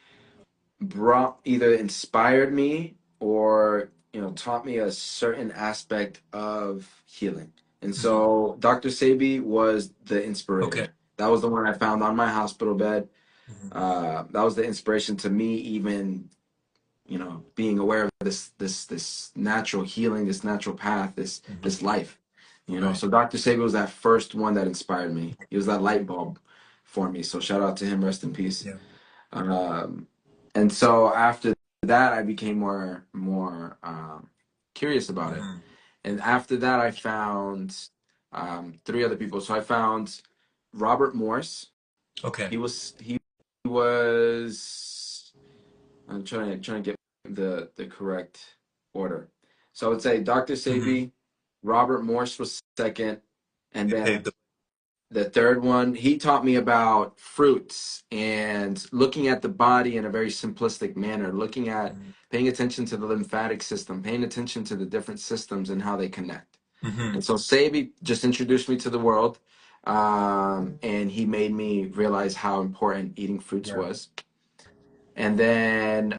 brought either inspired me, or taught me a certain aspect of healing. And Mhm. so Dr. Sebi was the Okay. inspirator. That was the one I found on my hospital bed. Mhm. That was the inspiration to me, even being aware of this natural healing, this natural path, Mhm. this life. Right. So Dr. Sebi was that first one that inspired me. He was that light bulb for me. So shout out to him, rest in peace. Yeah. um, and so after that, I became more curious about it. Mhm. And after that, I found three other people. So I found Robert Morse. Okay. He was I'm trying to get the correct order. So I would say Dr. Mhm. Sebi, Robert Morse was second, and They then paved the. the third one, he taught me about fruits and looking at the body in a very simplistic manner, looking at Mhm. paying attention to the lymphatic system, paying attention to the different systems and how they connect. Mhm. And so Sebi just introduced me to the world, and he made me realize how important eating fruits Yeah. was. And then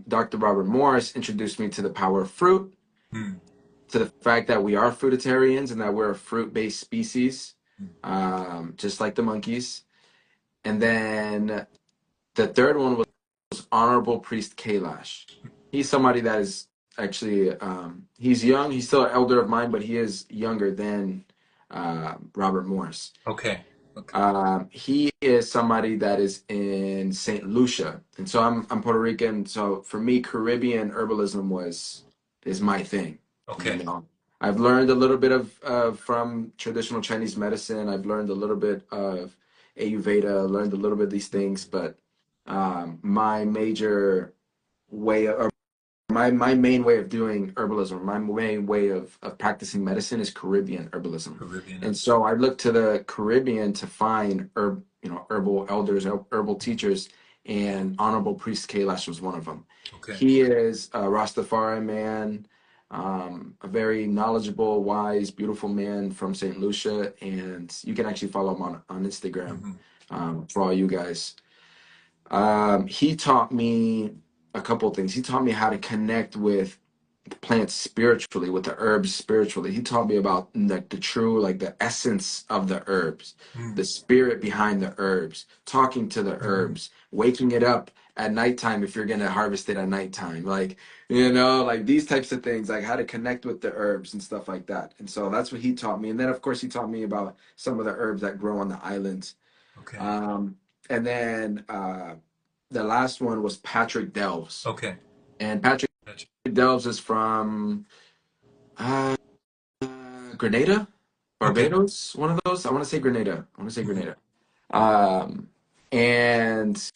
Dr. Robert Morris introduced me to the power of fruit, Mhm. to the fact that we are fruitarians and that we're a fruit-based species, just like the monkeys. And then the third one was Honorable Priest Kailash. He's somebody that is actually, he's young. He's still an elder of mine, but he is younger than Robert Morris. Okay. Okay. He is somebody that is in St. Lucia, and so I'm Puerto Rican. So for me, Caribbean herbalism was is my thing. You Okay. know, I've learned a little bit of from traditional Chinese medicine. I've learned a little bit of Ayurveda. Learned a little bit of these things, but my major way of my main way of doing herbalism, my main way of practicing medicine is Caribbean herbalism. Caribbean. And so I look to the Caribbean to find herbal elders, herbal teachers, and Honorable Priest Kailash was one of them. Okay. He is a Rastafari man, a very knowledgeable, wise, beautiful man from St. Lucia, and you can actually follow him on Instagram Hmm. for all you guys. He taught me a couple of things. He taught me how to connect with the plants spiritually, with the herbs spiritually. He taught me about like the true, like the essence of the herbs, the spirit behind the herbs, talking to the Hmm. herbs, waking it up at nighttime if you're gonna harvest it at nighttime, like like these types of things, like how to connect with the herbs and stuff like that. And so that's what he taught me. And then of course he taught me about some of the herbs that grow on the islands. Okay. Um, and then the last one was Patrick Delves. Okay. And Patrick Gotcha. Delves is from uh, Grenada, Okay. Barbados, one of those. I want to say Grenada. I want to say Hmm. Grenada. Um, and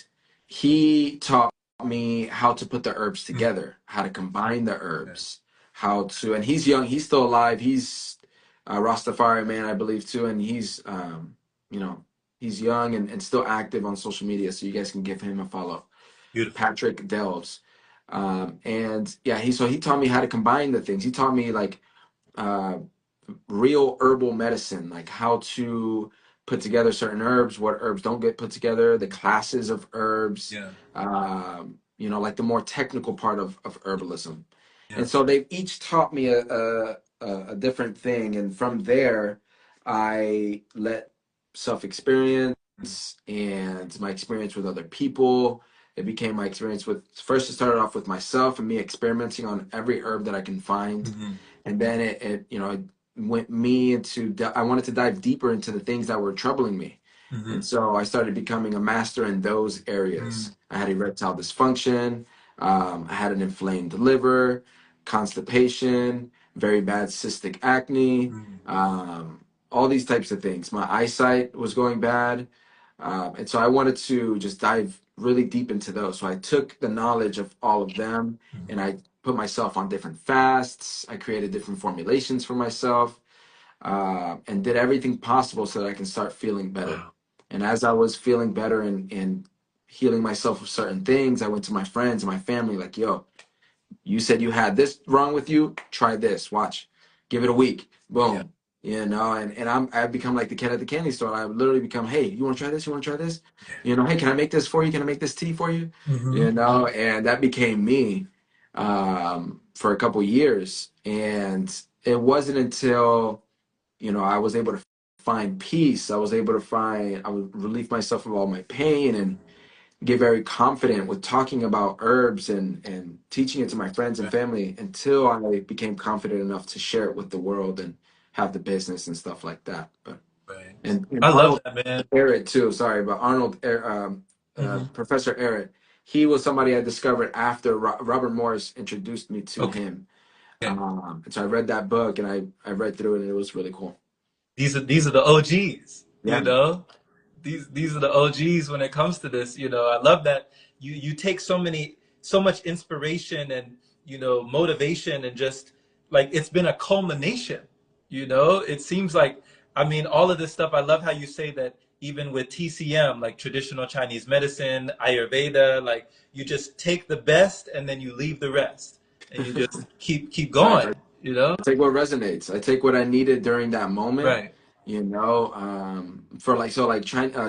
he taught me how to put the herbs Hmm. together, how to combine the Okay. herbs, how to, and he's young, he's still alive. He's a Rastafari man, I believe, too. And he's, you know, he's young and still active on social media. So you guys can give him a follow. Beautiful. Patrick Delves. And yeah, he taught me how to combine the things. He taught me like uh, real herbal medicine, like how to put together certain herbs, what herbs don't get put together, the classes of herbs, Yeah. like the more technical part of herbalism. Yeah. And so they've each taught me a different thing. And from there, I let self experience Hmm. and my experience with other people. It became my experience with first it started off with myself and me experimenting on every herb that I can find, Hmm. and then it went me into I wanted to dive deeper into the things that were troubling me. Hmm. And so I started becoming a master in those Hmm. areas. I had erectile dysfunction, I had an inflamed liver, constipation, very bad cystic acne, Hmm. all these types of things. My eyesight was going bad, and so I wanted to just dive really deep into those. So I took the knowledge of all of them and Hmm. I put myself on different fasts. I created different formulations for myself, and did everything possible so that I can start feeling better. Wow. And as I was feeling better and healing myself of certain things, I went to my friends and my family like, yo, you said you had this wrong with you. Try this. Watch. Give it a week. Yeah. Boom. And I've become like the cat at the candy store. I've literally become, hey, you want to try this? You want to try this? Yeah. Hey, can I make this for you? Can I make this tea for you? Hmm. And that became me for a couple years. And it wasn't until I was able to find peace. I would relieve myself of all my pain and get very confident with talking about herbs and teaching it to my friends and Right. family until I became confident enough to share it with the world and have the business and stuff like that. But Right. and I love Arnold that, man. Ehret too. Sorry, but Hmm. Professor Ehret, he was somebody I discovered after Robert Morse introduced me to Okay. him. Okay. And so I read that book and I read through it and it was really cool. These are the OGs, Yeah, man. These are the OGs when it comes to this. I love that you take so much inspiration and motivation and just like it's been a culmination. It seems like I mean all of this stuff. I love how you say that even with TCM, like traditional Chinese medicine, Ayurveda, like you just take the best and then you leave the rest and you just keep Facts. going. You know? Take what resonates. I take what I needed during that moment. Right. For like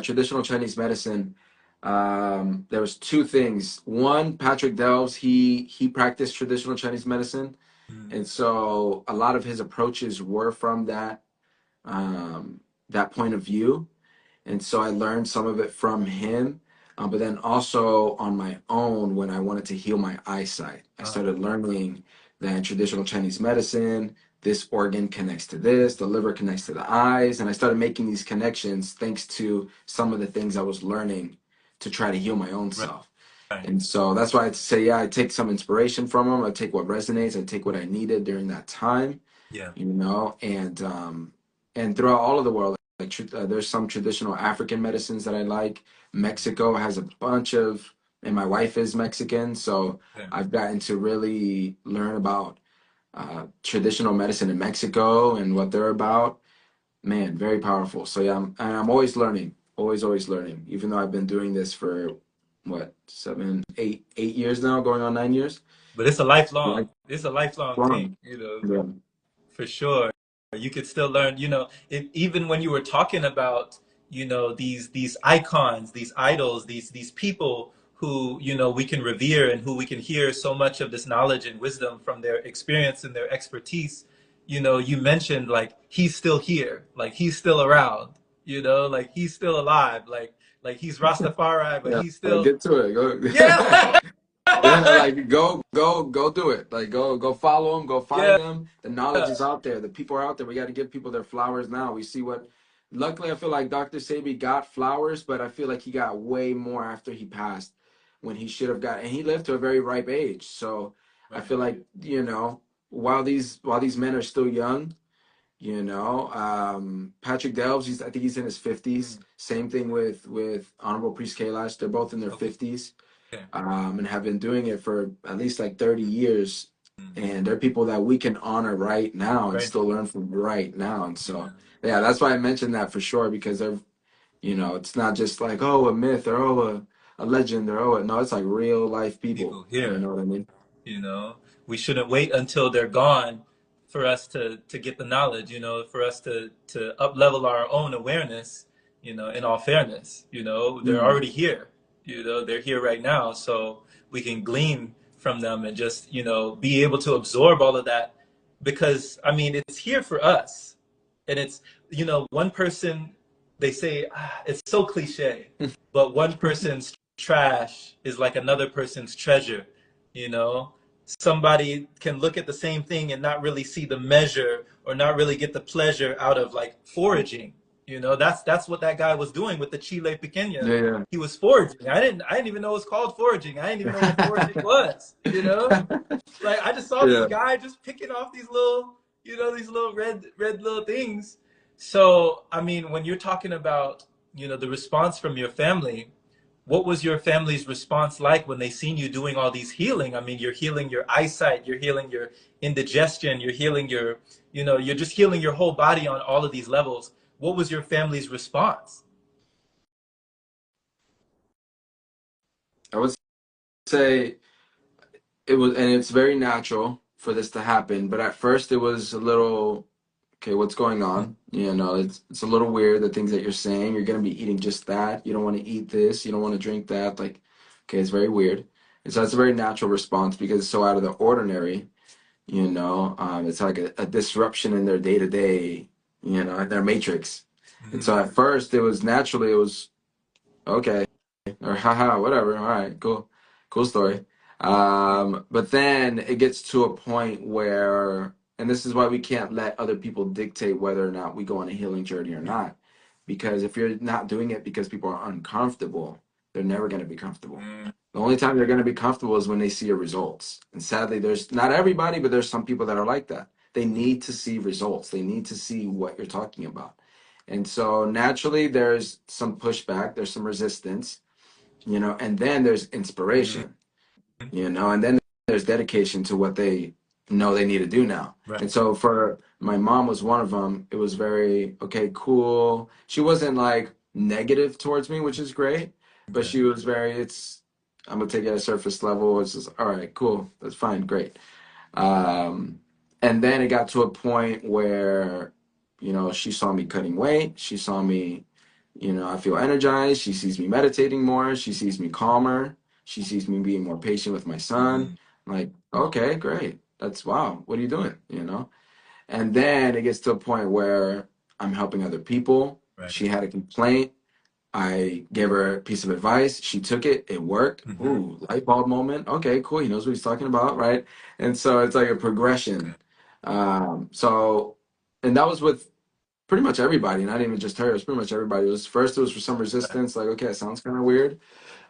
traditional Chinese medicine. There was two things. One, Patrick Delves, he practiced traditional Chinese medicine, Mm. and so a lot of his approaches were from that point of view. And so I learned some of it from him. But then also on my own, when I wanted to heal my eyesight, I Uh, started learning that in traditional Chinese medicine, this organ connects to this, the liver connects to the eyes. And I started making these connections thanks to some of the things I was learning to try to heal my own Right. self. Right. And so that's why I say, yeah, I take some inspiration from them. I take what resonates. I take what I needed during that time, Yeah. you know, and throughout all of the world, like there's some traditional African medicines that I like. Mexico has a bunch of, and my wife is Mexican, so Yeah. I've gotten to really learn about traditional medicine in Mexico and what they're about. Man, very powerful. So yeah, I'm always learning, always learning. Even though I've been doing this for what, 8 years now, going on 9 years. But it's a Like, lifelong thing, fun. you know. Yeah. For sure. You could still learn, you know, even when you were talking about, you know, these icons, these idols, these people who, you know, we can revere and who we can hear so much of this knowledge and wisdom from their experience and their expertise. You know, you mentioned like he's still here, like he's still around, you know, like he's still alive, like he's Rastafari, but Yeah. he's Like, still get to it. Go. yeah. Yeah, like go do it. Like go follow them, go find Yeah. them. The knowledge is out there. The people are out there. We got to give people their flowers now. We see what. Luckily, I feel like Dr. Sebi got flowers, but I feel like he got way more after he passed, when he should have got. And he lived to a very ripe age. So I Right. feel like, while these men are still young, Patrick Delves, I think he's in his 50s. Mm. Same thing with Honorable Priest Kailash. They're both in their Okay. 50s, Okay. and have been doing it for at least like 30 years. Mm. And they're people that we can honor right now and Right. still learn from right now. And Yeah. so, yeah, that's why I mentioned that for sure, because it's not just like, oh, a myth, or oh, a legend, or oh, no, it's like real life people. People You here. know what I mean? You know, we shouldn't wait until they're gone for us to get the knowledge, you know, for us to up level our own awareness, you know, in all fairness, you know, they're Mm. already here, you know, they're here right now. So we can glean from them and just, you know, be able to absorb all of that, because I mean, it's here for us. And it's, you know, one person, they say, it's so cliche, but one person's trash is like another person's treasure, you know. Somebody can look at the same thing and not really see the measure or not really get the pleasure out of like foraging, you know. That's what that guy was doing with the chile pequeña. Yeah, He was foraging. I didn't even know it was called foraging. I didn't even know what foraging yeah. was, you know. Like I just saw this Yeah. guy just picking off these little, you know, these little red little things. So I mean, when you're talking about, you know, the response from your family, what was your family's response like when they seen you doing all these healing? I mean, you're healing your eyesight, you're healing your indigestion, you're healing your, you know, you're just healing your whole body on all of these levels. What was your family's response? I would say it was, and it's very natural for this to happen. But at first, it was a little, okay, what's going on? It's a little weird, the things that you're saying. You're gonna be eating just that. You don't want to eat this. You don't want to drink that. Like, okay, it's very weird. And so it's a very natural response because it's so out of the ordinary. It's like a disruption in their day to day. In their matrix. And Mm-hmm. so at first, it was okay, or haha, whatever. All right, cool story. But then it gets to a point where, and this is why we can't let other people dictate whether or not we go on a healing journey or not. Because if you're not doing it because people are uncomfortable, they're never going to be comfortable. Mm-hmm. The only time they're going to be comfortable is when they see your results. And sadly, there's not everybody, but there's some people that are like that. They need to see results. They need to see what you're talking about. And so naturally, there's some pushback, there's some resistance, and then there's Mm-hmm. inspiration, and then there's dedication to what they know they need to do now. Right. And so for my mom was one of them. It was very, okay, cool. She wasn't like negative towards me, which is great, but Okay. she was very, I'm gonna take it at a surface level. It's just, all right, cool, that's fine, great. Um, and then it got to a point where, she saw me cutting weight. She saw me, I feel energized. She sees me meditating more. She sees me calmer. She sees me being more patient with my son. Mm-hmm. I'm like, okay, great. That's wow. What are you doing? And then it gets to a point where I'm helping other people. Right. She had a complaint. I gave her a piece of advice. She took it. It worked. Mm-hmm. Ooh, light bulb moment. Okay, cool. He knows what he's talking about, right? And so it's like a Okay. progression. So, and that was with pretty much everybody, not even just her. It was pretty much everybody. It was first, it was for some resistance, like, okay, it sounds kind of weird.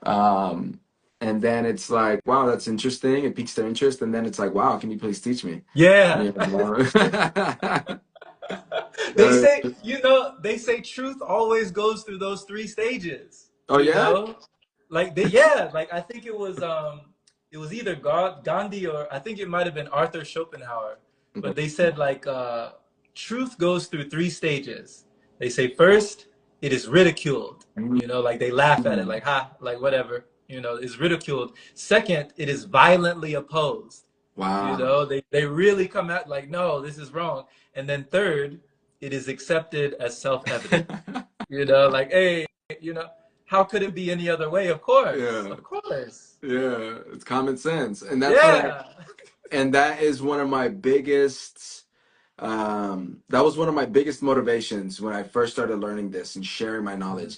Um, and then it's like, wow, that's interesting. It piques their interest. And then it's like, wow, can you please teach me? Yeah. You know? They Uh, say, they say truth always goes through those three stages, oh yeah? Like yeah, like I think it was either Gandhi or I think it might have been Arthur Schopenhauer, Okay. but they said like truth goes through three stages. They say first it is ridiculed, like they laugh at it Mm. like ha, like whatever, is ridiculed. Second, it is violently opposed. Wow. They really come out like, no, this is wrong. And then third, it is accepted as self-evident. Like, hey, you know, how could it be any other way? Of course, Yeah. of course. Yeah. It's common sense. And that's what Yeah. and that is one of my biggest, that was one of my biggest motivations when I first started learning this and sharing my Mhm. knowledge.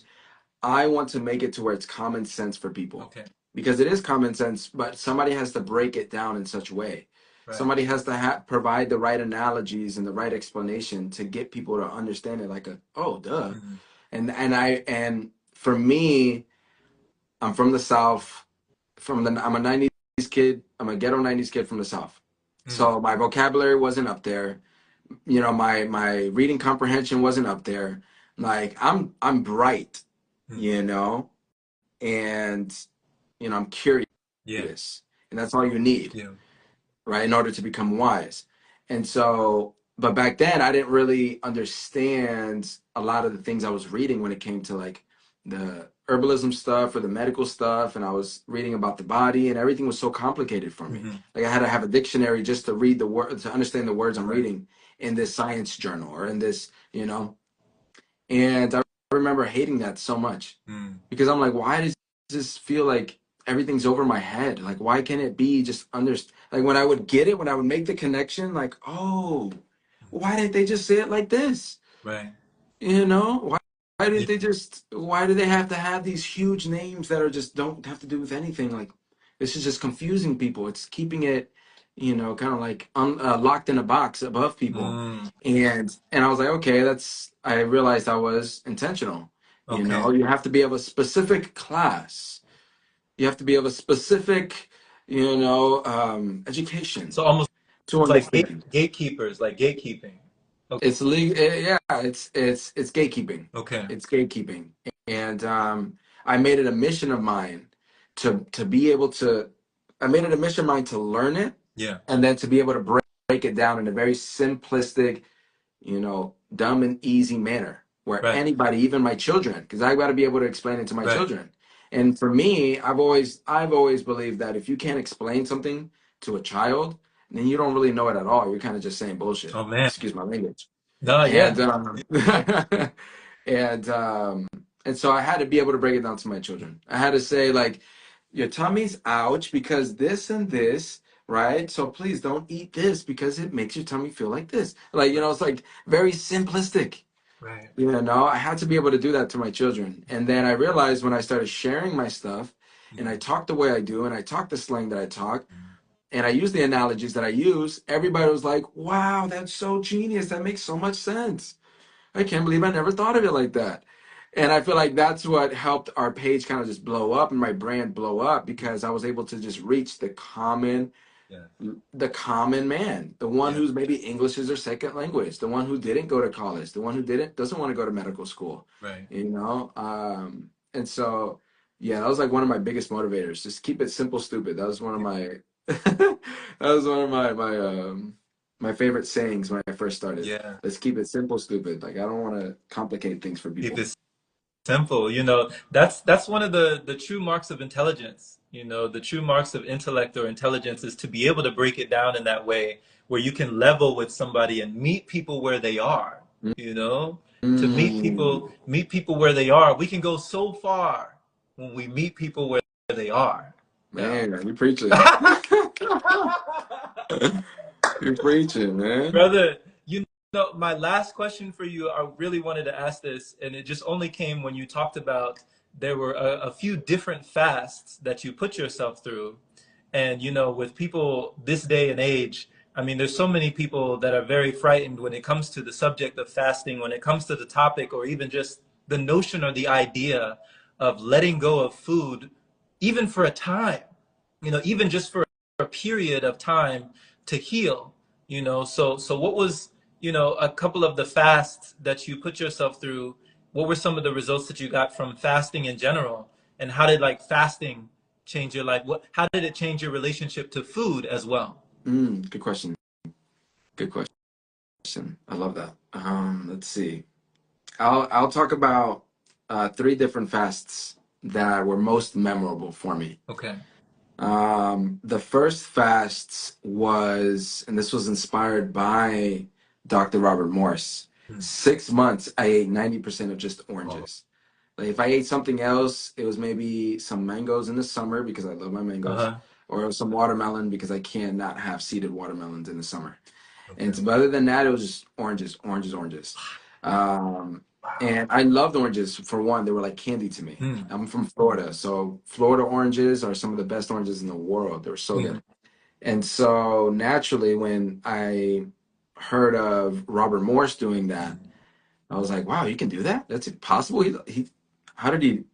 I want to make it to where it's common sense for people Okay. because it is common sense, but somebody has to break it down in such a way. Right. Somebody has to provide the right analogies and the right explanation to get people to understand it. Like, oh, duh. Mhm. And for me, I'm from the South. I'm a '90s kid. I'm a ghetto '90s kid from the South. Mhm. So my vocabulary wasn't up there. My reading comprehension wasn't up there. Like I'm bright, Mhm. you know, and I'm curious, Yeah. and that's all you need, Yeah. right, in order to become wise. And so, but back then I didn't really understand a lot of the things I was reading when it came to like the herbalism stuff or the medical stuff, and I was reading about the body, and everything was so complicated for me. Mhm. Like I had to have a dictionary just to read the word, to understand the words I'm Right. reading in this science journal or in this, and I remember hating that so much Mm. because I'm like, why does this feel like everything's over my head? Like, why can't it be just like when I would get it, when I would make the connection, like, oh, why didn't they just say it like this? Right. Why Yeah. didn't they just, why do they have to have these huge names that are just don't have to do with anything? Like, this is just confusing people. It's keeping it, kind of like locked in a box above people. Mm. And I was like, okay, I realized I was intentional. Okay. You have to be of a specific class. You have to be of a specific, education So almost to like understand. gatekeepers, like gatekeeping. It's legal. Yeah, it's gatekeeping. Okay. It's gatekeeping, and I made it a mission of mine to be able to. I made it a mission of mine to learn it, Yeah. and then to be able to break it down in a very simplistic, dumb and easy manner where Right. anybody, even my children, because I got to be able to explain it to my Right. children. And for me, I've always believed that if you can't explain something to a child, then you don't really know it at all. You're kind of just saying bullshit. Oh man. Excuse my language. No, And yeah. and and so I had to be able to break it down to my children. I had to say like, your tummy's ouch because this and this, right? So please don't eat this because it makes your tummy feel like this. Like, it's like very simplistic. Right. I had to be able to do that to my children. And then I realized when I started sharing my stuff and I Mm. talk the way I do and I talk the slang that I talk and I use the analogies that I use, everybody was like, wow, that's so genius. That makes so much sense. I can't believe I never thought of it like that. And I feel like that's what helped our page kind of just blow up and my brand blow up because I was able to just reach Yeah. the common man, the one Yeah. who's maybe English is their second language, the one who didn't go to college, the one who doesn't want to go to medical school, Right. and so yeah, that was like one of my biggest motivators. Just keep it simple, stupid. That was one of Yeah. my that was one of my favorite sayings when I first started. Yeah. Let's keep it simple, stupid. Like I don't want to complicate things for Keep people. it simple. That's one of the true marks of intelligence. The true marks of intellect or intelligence is to be able to break it down in that way where you can level with somebody and meet people where they are, you know? To Mm, meet people where they are. We can go so far when we meet people where they are. Now. man, you preaching. You're preaching, man. Brother, my last question for you, I really wanted to ask this, and it just only came when you talked about there were a few different fasts that you put yourself through. And, with people this day and age, I mean, there's so many people that are very frightened when it comes to the subject of fasting, when it comes to the topic, or even just the notion or the idea of letting go of food, even for a time, even just for a period of time to heal, So what was, a couple of the fasts that you put yourself through? What were some of the results that you got from fasting in general? And how did like fasting change your life? How did it change your relationship to food as well? Good question. Good question. I love that. Let's see. I'll talk about three different fasts that were most memorable for me. Okay. The first fast was, and this was inspired by Dr. Robert Morse. Hmm. 6 months, I ate 90% of just Oh. oranges. Like if I ate something else, it was maybe some mangoes in the summer because I love my mangoes, Uh-huh. or it was some watermelon because I cannot have seeded watermelons in the summer. And Okay. so, but other than that, it was just oranges, oranges, oranges. Um, Wow. and I loved oranges. For one, they were like candy to me. Hmm. I'm from Florida, so Florida oranges are some of the best oranges in the world. They were so Hmm. good. And so naturally, when I heard of Robert Morse doing that, I was like, wow, you can do that? That's impossible. How did he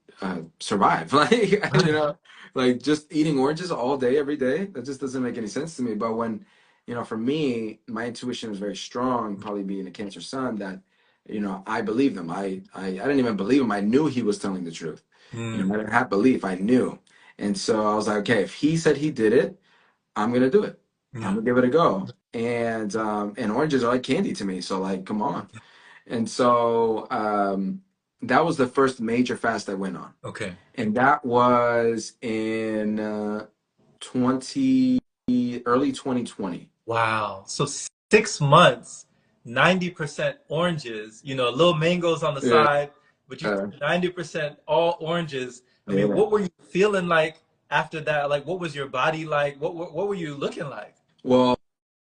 survive? Like, Right. like just eating oranges all day, every day. That just doesn't make any sense to me. But when, for me, my intuition was very strong, probably being a Cancer sun, that, I believed him. I didn't even believe him. I knew he was telling the truth. Hmm. I didn't have belief. I knew. And so I was like, okay, if he said he did it, I'm gonna do it. I'm Yeah. gonna give it a go. And oranges are like candy to me. So like, come on. And so that was the first major fast I went on. Okay. And that was in 20, early 2020. Wow. So 6 months, 90% oranges, little mangoes on the Yeah. side, but you Uh, 90% all oranges. I mean, yeah. what were you feeling like after that? Like, what was your body like? What were you looking like? Well,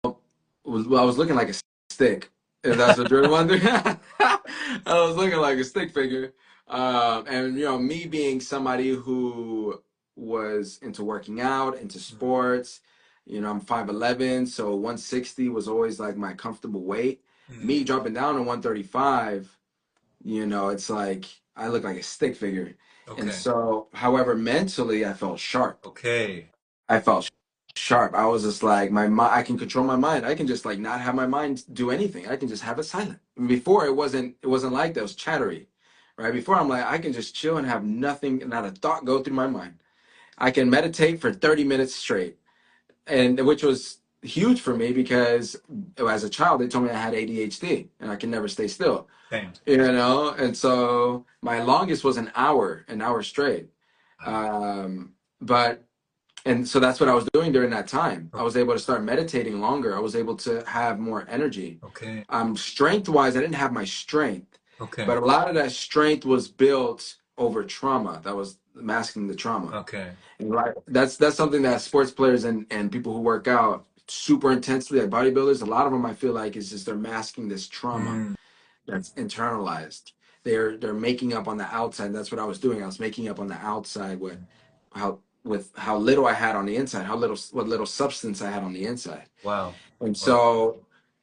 I was looking like a stick, if that's what you're wondering. I was looking like a stick figure. And, me being somebody who was into working out, into sports, I'm 5'11", so 160 was always like my comfortable weight. Mm. Me dropping down to 135, it's like I look like a stick figure. And Okay. so, however, mentally, I felt sharp. Okay. I felt sharp. I was just like I can control my mind. I can just like not have my mind do anything. I can just have it silent. Before it wasn't like that. It was chattery, right? Before I'm like I can just chill and have nothing, not a thought go through my mind. I can meditate for 30 minutes straight, and which was huge for me because as a child they told me I had ADHD and I can never stay still, Same. and so my longest was an hour straight. Wow. But and so that's what I was doing during that time. I Okay. was able to start meditating longer. I was able to have more energy. Okay. Strength wise, I didn't have my strength, Okay. but a lot of that strength was built over trauma. That was masking the trauma. Okay. And right, that's something that sports players and people who work out super intensely, like bodybuilders, a lot of them I feel like is just they're masking this trauma Mm. that's internalized. They're making up on the outside. That's what I was doing. I was making up on the outside with how little I had on the inside, what little substance I had on the inside. Wow. And Wow. so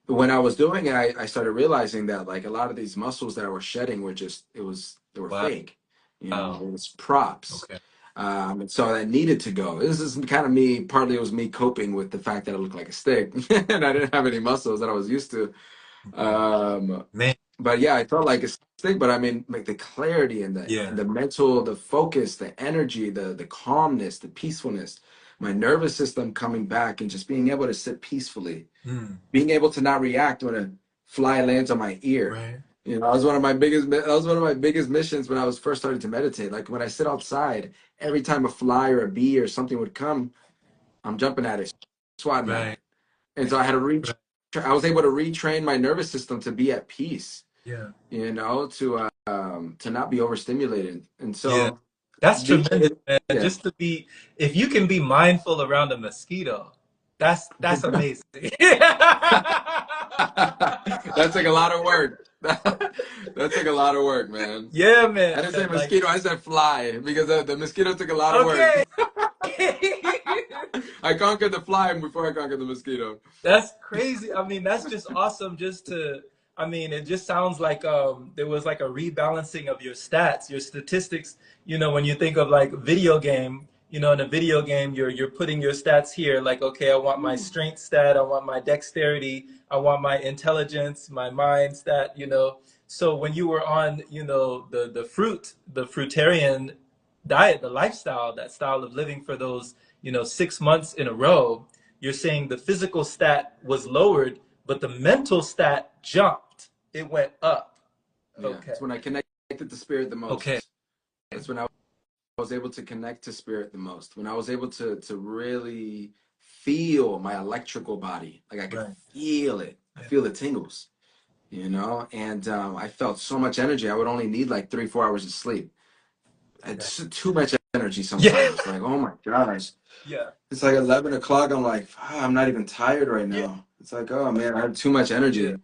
when I was doing it, I started realizing that like a lot of these muscles that I was shedding they were Wow. fake. It was props. Okay. And so I needed to go. This is kind of me, partly it was me coping with the fact that I looked like a stick and I didn't have any muscles that I was used to. Okay. Um, Man. but yeah, I felt like a stick, but I mean, like the clarity and Yeah. the mental, the focus, the energy, the calmness, the peacefulness, my nervous system coming back and just being able to sit peacefully, Mm. being able to not react when a fly lands on my ear. Right. That was one of my biggest missions when I was first starting to meditate. Like when I sit outside, every time a fly or a bee or something would come, I'm jumping at it, swatting at Right. it. And so I had to Right. I was able to retrain my nervous system to be at peace, Yeah. to not be overstimulated. And Yeah. so That's tremendous, man. yeah. Just to be, if you can be mindful around a mosquito, that's amazing. That's like a lot of work. That took a lot of work, man. Yeah, man. I didn't say Like, mosquito, I said fly because the mosquito took a lot of work. okay. I conquered the fly before I conquered the mosquito. That's crazy. I mean, that's just awesome just to I mean, it just sounds like there was like a rebalancing of your stats, your statistics, when you think of like video game, in a video game you're putting your stats here like okay, I want my strength stat, I want my dexterity, I want my intelligence, my mind stat. So when you were on, the fruitarian diet, the lifestyle, that style of living for those, 6 months in a row, you're saying the physical stat was lowered, but the mental stat jumped. It went up. Yeah, Okay. it's when I connected to spirit the Okay. most. That's when I was able to connect to spirit the most. When I was able to really feel my electrical body, like I could Right. feel it. I Yeah. feel the tingles, and I felt so much energy. I would only need like 3-4 hours of sleep. Right. It's too much energy Yeah. sometimes. Like, oh my gosh. Yeah. It's like 11 o'clock. I'm like, I'm not even tired right Yeah. now. It's like, oh man, I have too much Yeah. energy.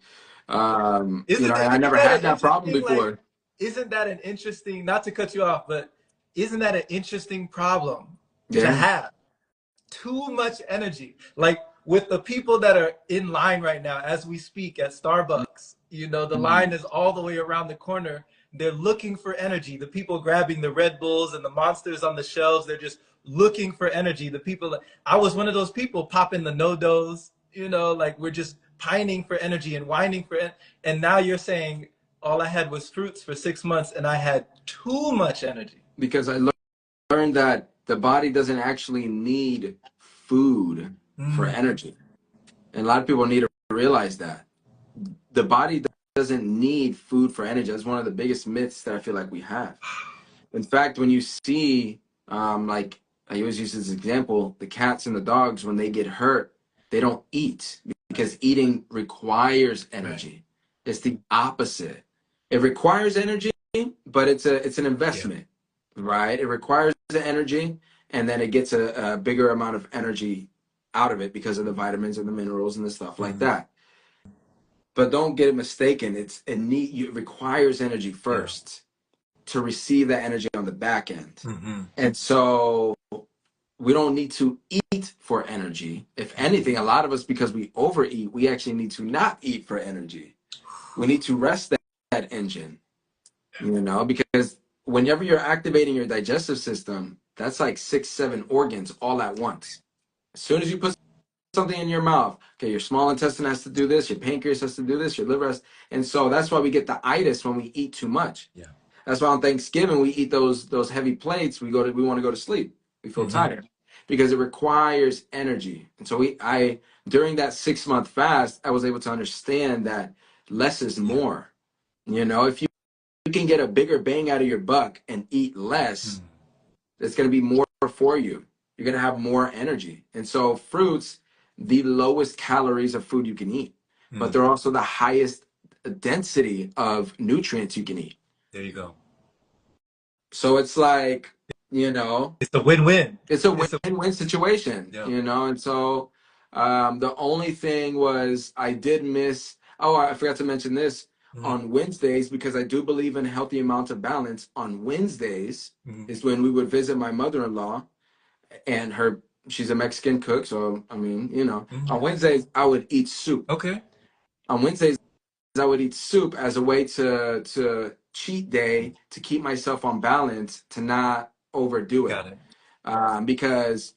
I Isn't never that an had that problem interesting, like, before. isn't that an interesting, not to cut you off, but isn't that an interesting problem to Yeah. have? Too much energy. Like with the people that are in line right now as we speak at Starbucks, the line Mhm. is all the way around the corner. They're looking for energy. The people grabbing the Red Bulls and the Monsters on the shelves, they're just looking for energy. The people, I was one of those people popping the no-dos, like we're just pining for energy and whining for it. And now you're saying all I had was fruits for 6 months and I had too much energy. Because I learned that the body doesn't actually need food for Mm, energy. And a lot of people need to realize that. The body doesn't need food for energy. That's one of the biggest myths that I feel like we have. In fact, when you see, like I always use this example, the cats and the dogs, when they get hurt, they don't eat because eating requires right. energy. It's the opposite. It requires energy, but it's an Yeah. investment, right? It requires the energy, and then it gets a bigger amount of energy out of it because of the vitamins and the minerals and the stuff like Mhm. that. But don't get it mistaken. It requires energy Yeah. first to receive that energy on the back end. Hmm. And so we don't need to eat for energy. If anything, a lot of us, because we overeat, we actually need to not eat for energy. We need to rest that engine, because whenever you're activating your digestive system, that's like 6, 7 organs all at once. As soon as you put something in your mouth, okay, your small intestine has to do this, your pancreas has to do this, your liver has, and so that's why we get the itis when we eat too much. Yeah. That's why on Thanksgiving we eat those heavy plates. We want to go to sleep. We feel Hmm. tired because it requires energy. And so I during that 6 month fast, I was able to understand that less is Yeah. more. If you can get a bigger bang out of your buck and eat less, Mm. it's going to be more for you. You're going to have more energy. And so fruits, the lowest calories of food you can eat, but Mm. they're also the highest density of nutrients you can eat. There you go. So it's like, you know, It's a win-win. it's a It's a win-win situation, Yeah. and so the only thing was I did miss, oh, I forgot to mention this Mm. on Wednesdays, because I do believe in healthy amounts of balance. On Wednesdays Mm. is when we would visit my mother-in-law and she's a Mexican cook. So, I mean, on Mm. Wednesdays, I would eat soup. Okay. On Wednesdays, I would eat soup as a way to cheat day, to keep myself on balance, to not overdo it, Got it. because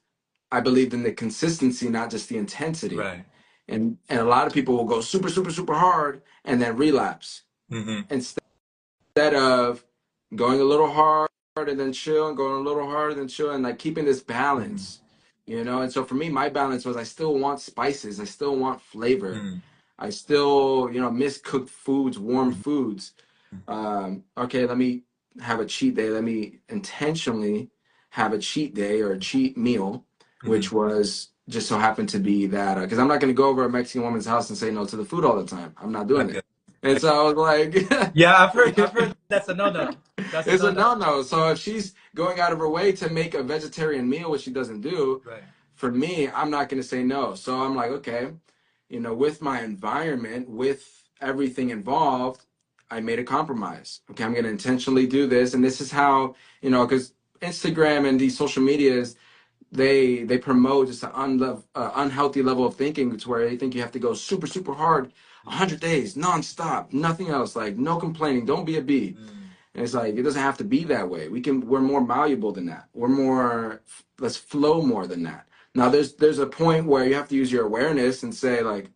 I believed in the consistency, not just the intensity. Right. And a lot of people will go super, super, super hard and then relapse Hmm. instead of going a little hard and then chill, and going a little harder than chill, and like keeping this Hmm. balance. And so for me, my balance was I still want spices, I still want flavor, Hmm. I still miss cooked foods, warm foods. Okay, let me have a cheat day. Let me intentionally have a cheat day or a cheat meal, Hmm. which was just so happened to be that, because I'm not going to go over a Mexican woman's house and say no to the food all the time. I'm not I doing it. get And so I was like, Yeah, I've heard that's a no-no. That's a it's a no-no. no-no. So if she's going out of her way to make a vegetarian meal, which she doesn't do, Right. for me, I'm not going to say no. So I'm like, okay, with my environment, with everything involved, I made a compromise. Okay, I'm going to intentionally do this, and this is how, because Instagram and these social medias, they promote just an unhealthy level of thinking to where they think you have to go super super hard, 100 days nonstop, nothing else, like no complaining, don't be a bee. Mm. And it's like it doesn't have to be that way. We're more malleable than that. Let's flow more than that. Now there's a point where you have to use your awareness and say like,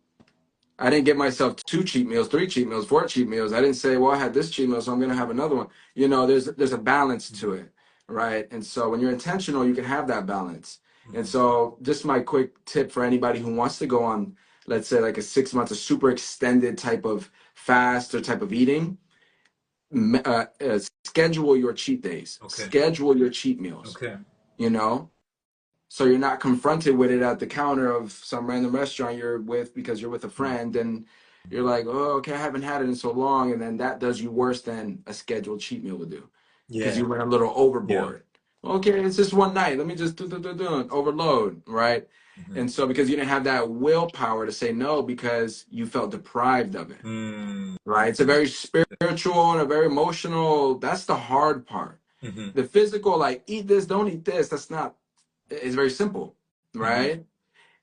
I didn't get myself 2 cheat meals, 3 cheat meals, 4 cheat meals. I didn't say, well, I had this cheat meal, so I'm gonna have another one. There's a balance to it, right? And so when you're intentional, you can have that balance. And Mhm. so just my quick tip for anybody who wants to go on, let's say like a 6 months, a super extended type of fast or type of eating, schedule your cheat days, Okay. schedule your cheat meals, Okay. you know? So you're not confronted with it at the counter of some random restaurant you're with because you're with a Mm. friend and you're like, oh, okay, I haven't had it in so long. And then that does you worse than a scheduled cheat meal would do because Yeah. you went a little Yeah. overboard. Okay, it's just one night. Let me just overload, right? Mhm. And so because you didn't have that willpower to say no because you felt deprived of it, Mm. right? It's a very spiritual and a very emotional, that's the hard part. Mhm. The physical, like eat this, don't eat this, that's not, it's very simple, Mhm. right?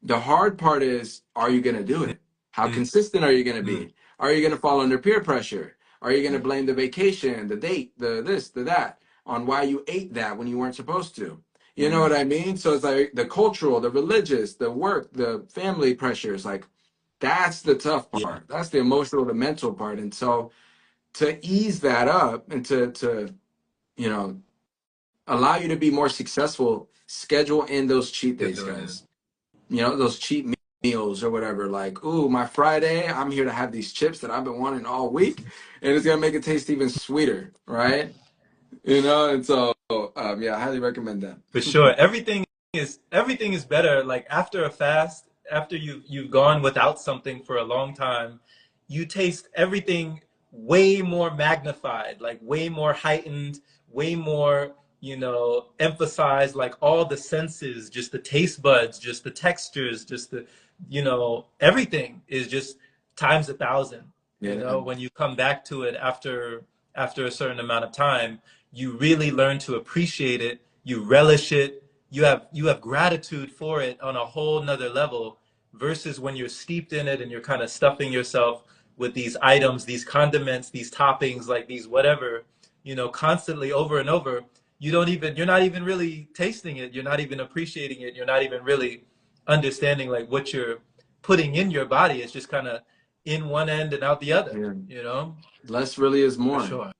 The hard part is, are you going to do it? How Mhm. consistent are you going to Mhm. be? Are you going to fall under peer pressure? Are you going to Yeah. blame the vacation, the date, the this, the that, on why you ate that when you weren't supposed to? You know Mm. what I mean? So it's like the cultural, the religious, the work, the family pressures, like that's the tough Yeah. part. That's the emotional, the mental part. And so to ease that up and to you know, allow you to be more successful, schedule in those cheat days, Schedule it in. guys. Those cheat meals or whatever. Like, ooh, my Friday, I'm here to have these chips that I've been wanting all week, and it's gonna make it taste even sweeter, right? And so, yeah, I highly recommend that. For sure. Everything is better. Like after a fast, after you've gone without something for a long time, you taste everything way more magnified, like way more heightened, way more, emphasized, like all the senses, just the taste buds, just the textures, just everything is just times 1,000. Yeah, When you come back to it after a certain amount of time, you really learn to appreciate it, you relish it, you have gratitude for it on a whole nother level, versus when you're steeped in it and you're kind of stuffing yourself with these items, these condiments, these toppings, like these whatever, constantly over and over. You're not even really tasting it, you're not even appreciating it, you're not even really understanding like what you're putting in your body. It's just kind of in one end and out the other, yeah. you know Less really is for more. sure.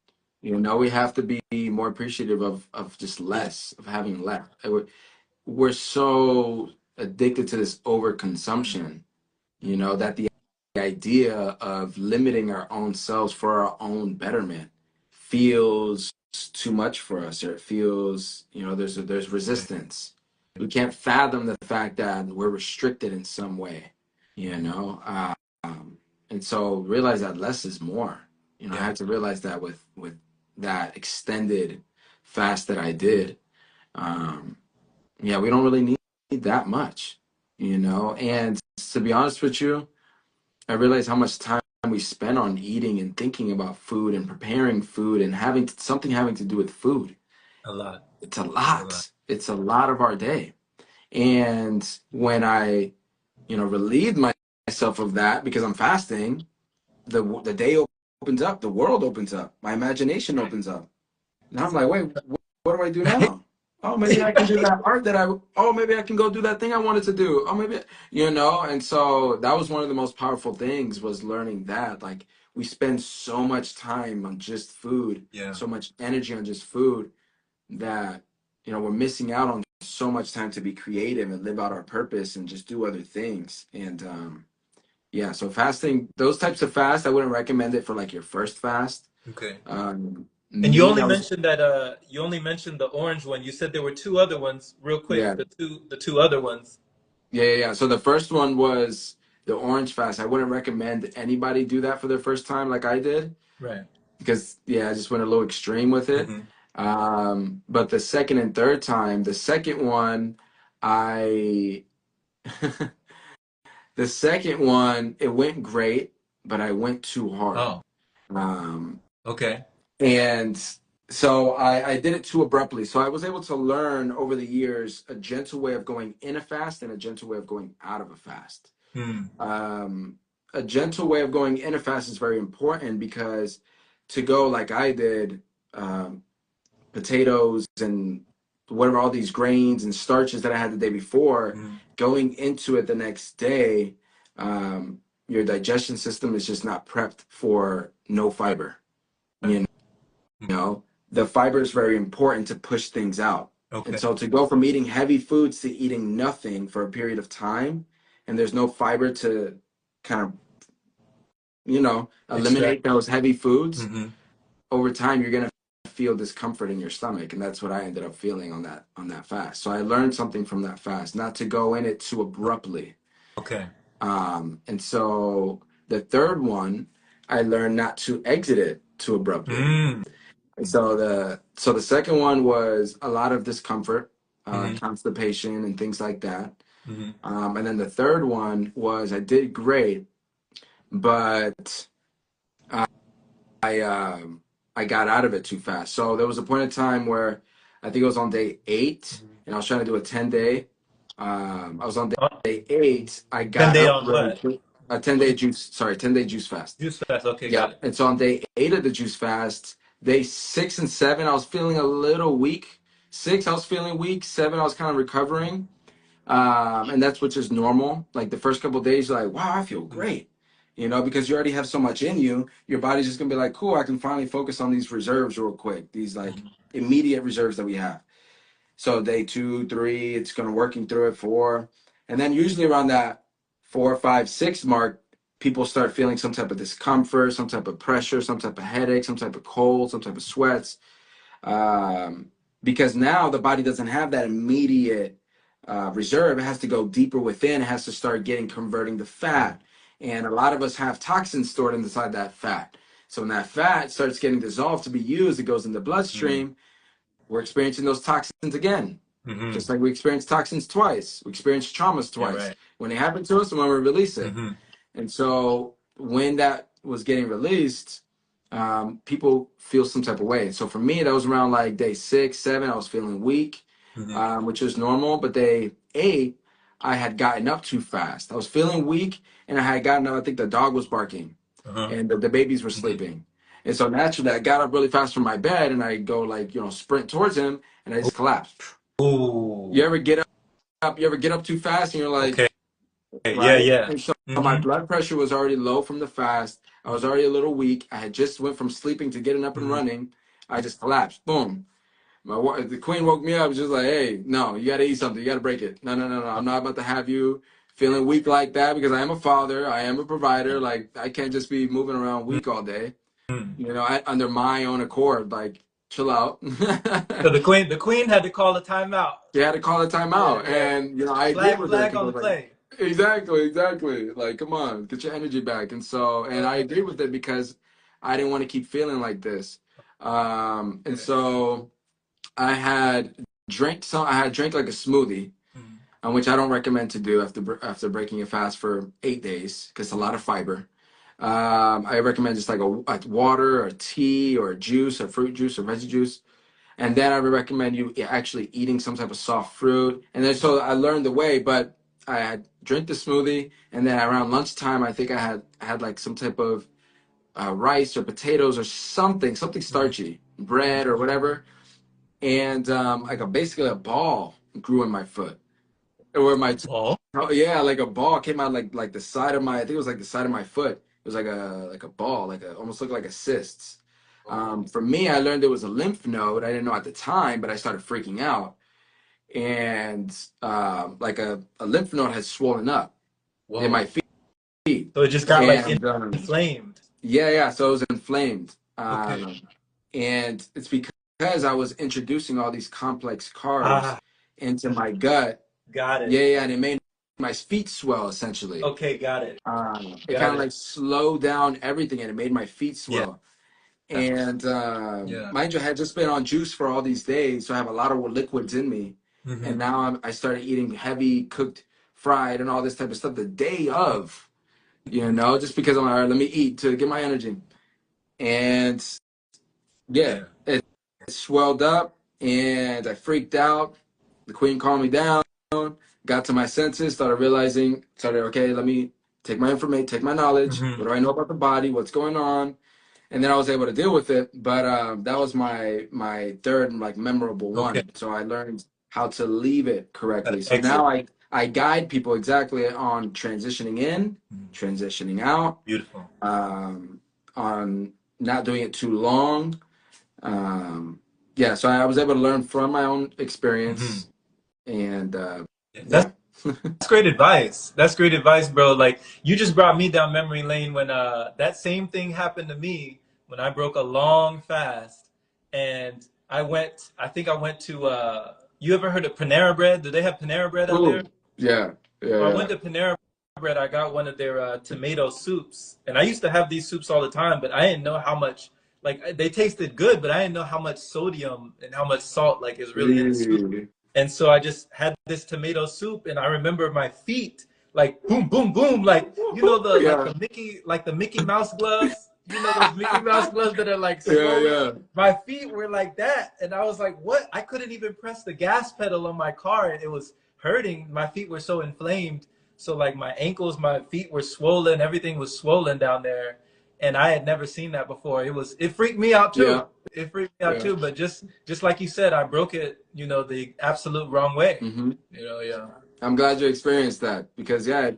We have to be more appreciative of just Yeah. less, of having less. We're so addicted to this Mm. overconsumption, that the idea of limiting our own selves for our own betterment feels too much for us, or it feels, there's Okay. resistance. We can't fathom the fact that we're restricted in some way, you know. And so realize that less is more. I Yeah. had to realize that with that extended fast that I did. Um, yeah, we don't really need that much, And to be honest with you, I realize how much time we spend on eating and thinking about food and preparing food and something having to do with food. A lot. It's a A lot. lot. It's a lot of our day. And when I, relieve myself of that because I'm fasting, the day opens up, the world opens up, my imagination opens up. And I'm like, wait, what do I do now? Oh, maybe I can do that art maybe I can go do that thing I wanted to do. Oh, maybe, and so that was one of the most powerful things, was learning that. Like, we spend so much time on just food, Yeah. so much energy on just food, that, we're missing out on so much time to be creative and live out our purpose and just do other things. And, yeah, so fasting, those types of fast, I wouldn't recommend it for like your first fast. Okay. And you Me, only I was, mentioned that you only mentioned the orange one. You said there were two other ones, real quick. yeah. The two other ones. Yeah. So the first one was the orange fast. I wouldn't recommend anybody do that for their first time like I did, Right. because yeah, I just went a little extreme with it. Hmm. But the second and third time, the second one, I the second one, it went great, but I went too hard. Oh. Um, Okay. and so I did it too abruptly. So I was able to learn over the years a gentle way of going in a fast and a gentle way of going out of a fast. Mm. Um, a gentle way of going in a fast is very important because to go like I did, um, potatoes and whatever, all these grains and starches that I had the day before, Mm. going into it the next day, um, your digestion system is just not prepped for no fiber. You know, the fiber is very important to push things out. And Okay. so to go from eating heavy foods to eating nothing for a period of time, and there's no fiber to kind of, Extract. eliminate those heavy foods, Mm-hmm. over time you're gonna feel discomfort in your stomach, and that's what I ended up feeling on that fast. So I learned something from that fast, not to go in it too abruptly. Okay. And so the third one, I learned not to exit it too abruptly. Mm. And so the second one was a lot of discomfort, Mm-hmm. constipation, and things like that. Mm-hmm. And then the third one was I did great, but I um I got out of it too fast. So there was a point in time where I think it was on day 8, and I was trying to do a 10-day. I was on Oh, day 8. I 10 got day up on really what? quick. A 10-day juice, sorry, 10-day juice fast. Juice fast. Okay, Yeah. got it. And so on day 8 of the juice fast, day 6 and 7, I was feeling a little weak. 6, I was feeling weak. 7, I was kind of recovering. And that's which is normal. Like the first couple of days, you're like, wow, I feel Mm-hmm. great. Because you already have so much in you, your body's just gonna be like, cool, I can finally focus on these reserves real quick, these like immediate reserves that we have. So day 2, 3, it's gonna working through it. 4, and then usually around that 4, 5, 6 mark, people start feeling some type of discomfort, some type of pressure, some type of headache, some type of cold, some type of sweats, um, because now the body doesn't have that immediate reserve. It has to go deeper within. It has to start converting the fat, and a lot of us have toxins stored inside that fat. So when that fat starts getting dissolved to be used, it goes in the bloodstream. We're experiencing those toxins again, Mm-hmm. just like we experienced toxins twice. We experienced traumas Yeah, twice right. when they happen to us and when we release it. Mm-hmm. And so when that was getting released, people feel some type of way. So for me, that was around like day 6, 7. I was feeling weak, Mm-hmm. which is normal. But day 8, I had gotten up too fast. I was feeling weak, and I had gotten up. I think the dog was barking, Uh-huh. and the babies were Mm-hmm. sleeping. And so naturally, I got up really fast from my bed, and I go like sprint towards him, and I just collapsed. You Oh. ever get up? You ever get up too fast, and you're like, Okay. Yeah, right? yeah. And so my Mm-hmm. blood pressure was already low from the fast. I was already a little weak. I had just went from sleeping to getting up and Mm-hmm. running. I just collapsed. Boom. The queen woke me up. Just like, hey, no, you got to eat something. You got to break it. No, no, no, no. I'm not about to have you feeling weak like that because I am a father. I am a provider. Like I can't just be moving around weak all day. Mm-hmm. Under my own accord. Like, chill out. So the queen had to call a timeout. They had to call a Yeah, timeout, yeah. and I agreed Flag, with her flag because I on the was like, play. exactly, exactly. Like, come on, get your energy back. And I agreed with it because I didn't want to keep feeling like this. And Okay. so I had I had drank like a smoothie, Mm-hmm. which I don't recommend to do after breaking a fast for 8 days because it's a lot of fiber. I recommend just like a water or tea or juice or fruit juice or veggie juice. And then I would recommend you actually eating some type of soft fruit. And then so I learned the way, but I had drink the smoothie, and then around lunchtime, I think I had like some type of rice or potatoes or something Mm-hmm. starchy, bread or whatever, and like basically a ball grew in my foot, or my Ball. oh yeah, like a ball came out like the side of my, I think it was like the side of my foot. It was like a ball, almost looked like a cyst. Oh. For me, I learned it was a lymph node. I didn't know at the time, but I started freaking out, and like a lymph node had swollen up in my Whoa. feet, So it just got like and inflamed. yeah, yeah, so it was inflamed, Okay. and it's because I was introducing all these complex carbs Ah, into my gut. got Yeah, it. yeah, and it made my feet swell essentially. Okay, got it. It Got kind of it. like slowed down everything, and it made my feet Yeah. swell. And Yeah. mind you, I had just been on juice for all these days, so I have a lot of liquids in me. Mm-hmm. And now I started eating heavy cooked, fried, and all this type of stuff the day of, just because I'm like, all right, let me eat to get my energy. And yeah, Yeah. it swelled up, and I freaked out. The queen calmed me down, got to my senses, started, okay, let me take my information, take my knowledge. Hmm. What do I know about the body? What's going on? And then I was able to deal with it. But that was my third like memorable Okay. one. So I learned how to leave it correctly. So Exit. now I guide people exactly on transitioning in, Mhm. transitioning out, Beautiful. um, on not doing it too long. Um, yeah, so I was able to learn from my own Hmm. experience, and That's yeah. great advice. That's great advice, bro. Like you just brought me down memory lane when that same thing happened to me when I broke a long fast and I think I went to you ever heard of Panera Bread? Do they have Panera Bread out there? Ooh, yeah, yeah, Well, I yeah. went to Panera Bread. I got one of their tomato soups, and I used to have these soups all the time, but I didn't know how much. Like they tasted good, but I didn't know how much sodium and how much salt like is really in the soup. Really? And so I just had this tomato soup, and I remember my feet like boom, boom, boom, like you know the Yeah. like the Mickey Mouse gloves. You know those Mickey Mouse gloves that are like Yeah, swollen. yeah. My feet were like that, and I was like, "What?" I couldn't even press the gas pedal on my car, and it was hurting. My feet were so inflamed, so like my ankles, my feet were swollen. Everything was swollen down there, and I had never seen that before. It freaked me out too. Yeah, It freaked me out yeah. too. But just like you said, I broke it, the absolute wrong way. Hmm. Yeah. I'm glad you experienced that because yeah,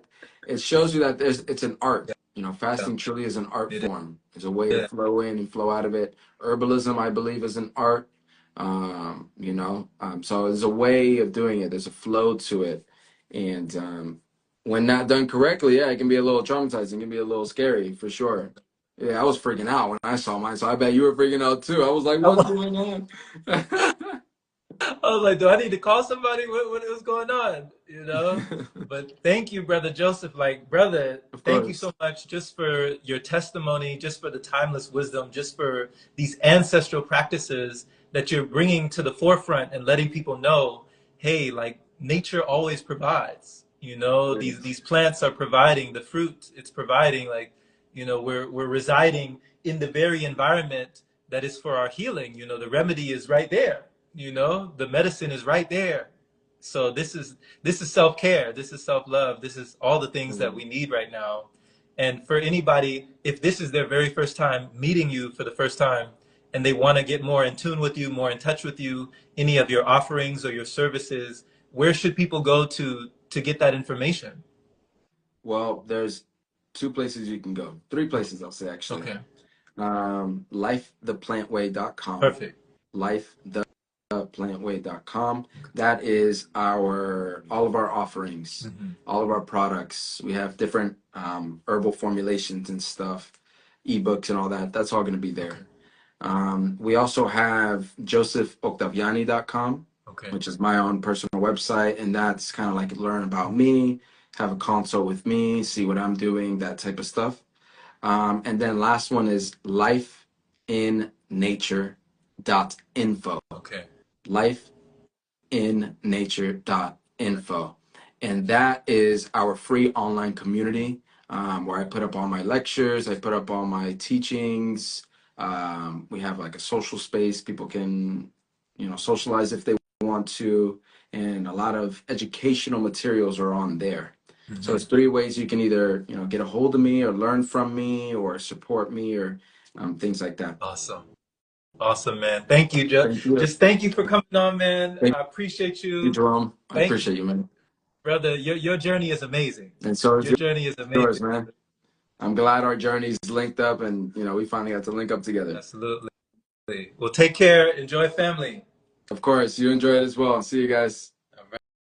it shows you that it's an art. You know, Yeah. fasting truly is an art It form. It's a way to is. flow in and flow out of it. Herbalism, I believe, is an art. So there's a way of doing it. There's a flow to it, and when not done correctly, yeah, it can be a little traumatizing. It can be a little scary for sure. Yeah, I was freaking out when I saw mine, so I bet you were freaking out too. I was like, "What's going on?" I was like, do I need to call somebody? What is going on? But thank you, brother Joseph. Like, brother, Of thank you course. so much just for your testimony, just for the timeless wisdom, just for these ancestral practices that you're bringing to the forefront and letting people know, hey, like nature always provides. These plants are providing the fruit. It's providing like, we're residing in the very environment that is for our healing. The remedy is right there. The medicine is right there. So this is self-care, this is self-love, this is all the things that we need right now. And for anybody, if this is their very first time meeting you for the first time and they want to get more in tune with you, more in touch with you, any of your offerings or your services, where should people go to get that information? Well, there's two places you can go. Three places I'll say actually. Okay. Lifetheplantway.com. Perfect. Lifetheplantway.com. That is all of our offerings, Hmm. all of our products. We have different herbal formulations and stuff, ebooks and all that. That's all going to be Okay. there. We also have josephoctaviani.com, Okay. which is my own personal website, and that's kind of like learn about me, have a consult with me, see what I'm doing, that type of stuff. And then last one is lifeinnature.info. Okay. Lifeinnature.info. And that is our free online community where I put up all my lectures, I put up all my teachings. We have like a social space. People can, socialize if they want to. And a lot of educational materials are on there. So Hmm. it's three ways you can either, get a hold of me or learn from me or support me or things like that. Awesome. Awesome, man. Thank you. Thank you. Just thank you for coming on, man. Thank I appreciate you, you. Jerome. I Thank appreciate you, man. brother. Your journey is amazing. And so is Your journey is yours, amazing. man. I'm glad our journeys linked up and, we finally got to link up together. Absolutely. Well, take care. Enjoy family. Of course, you enjoy it as well. See you guys.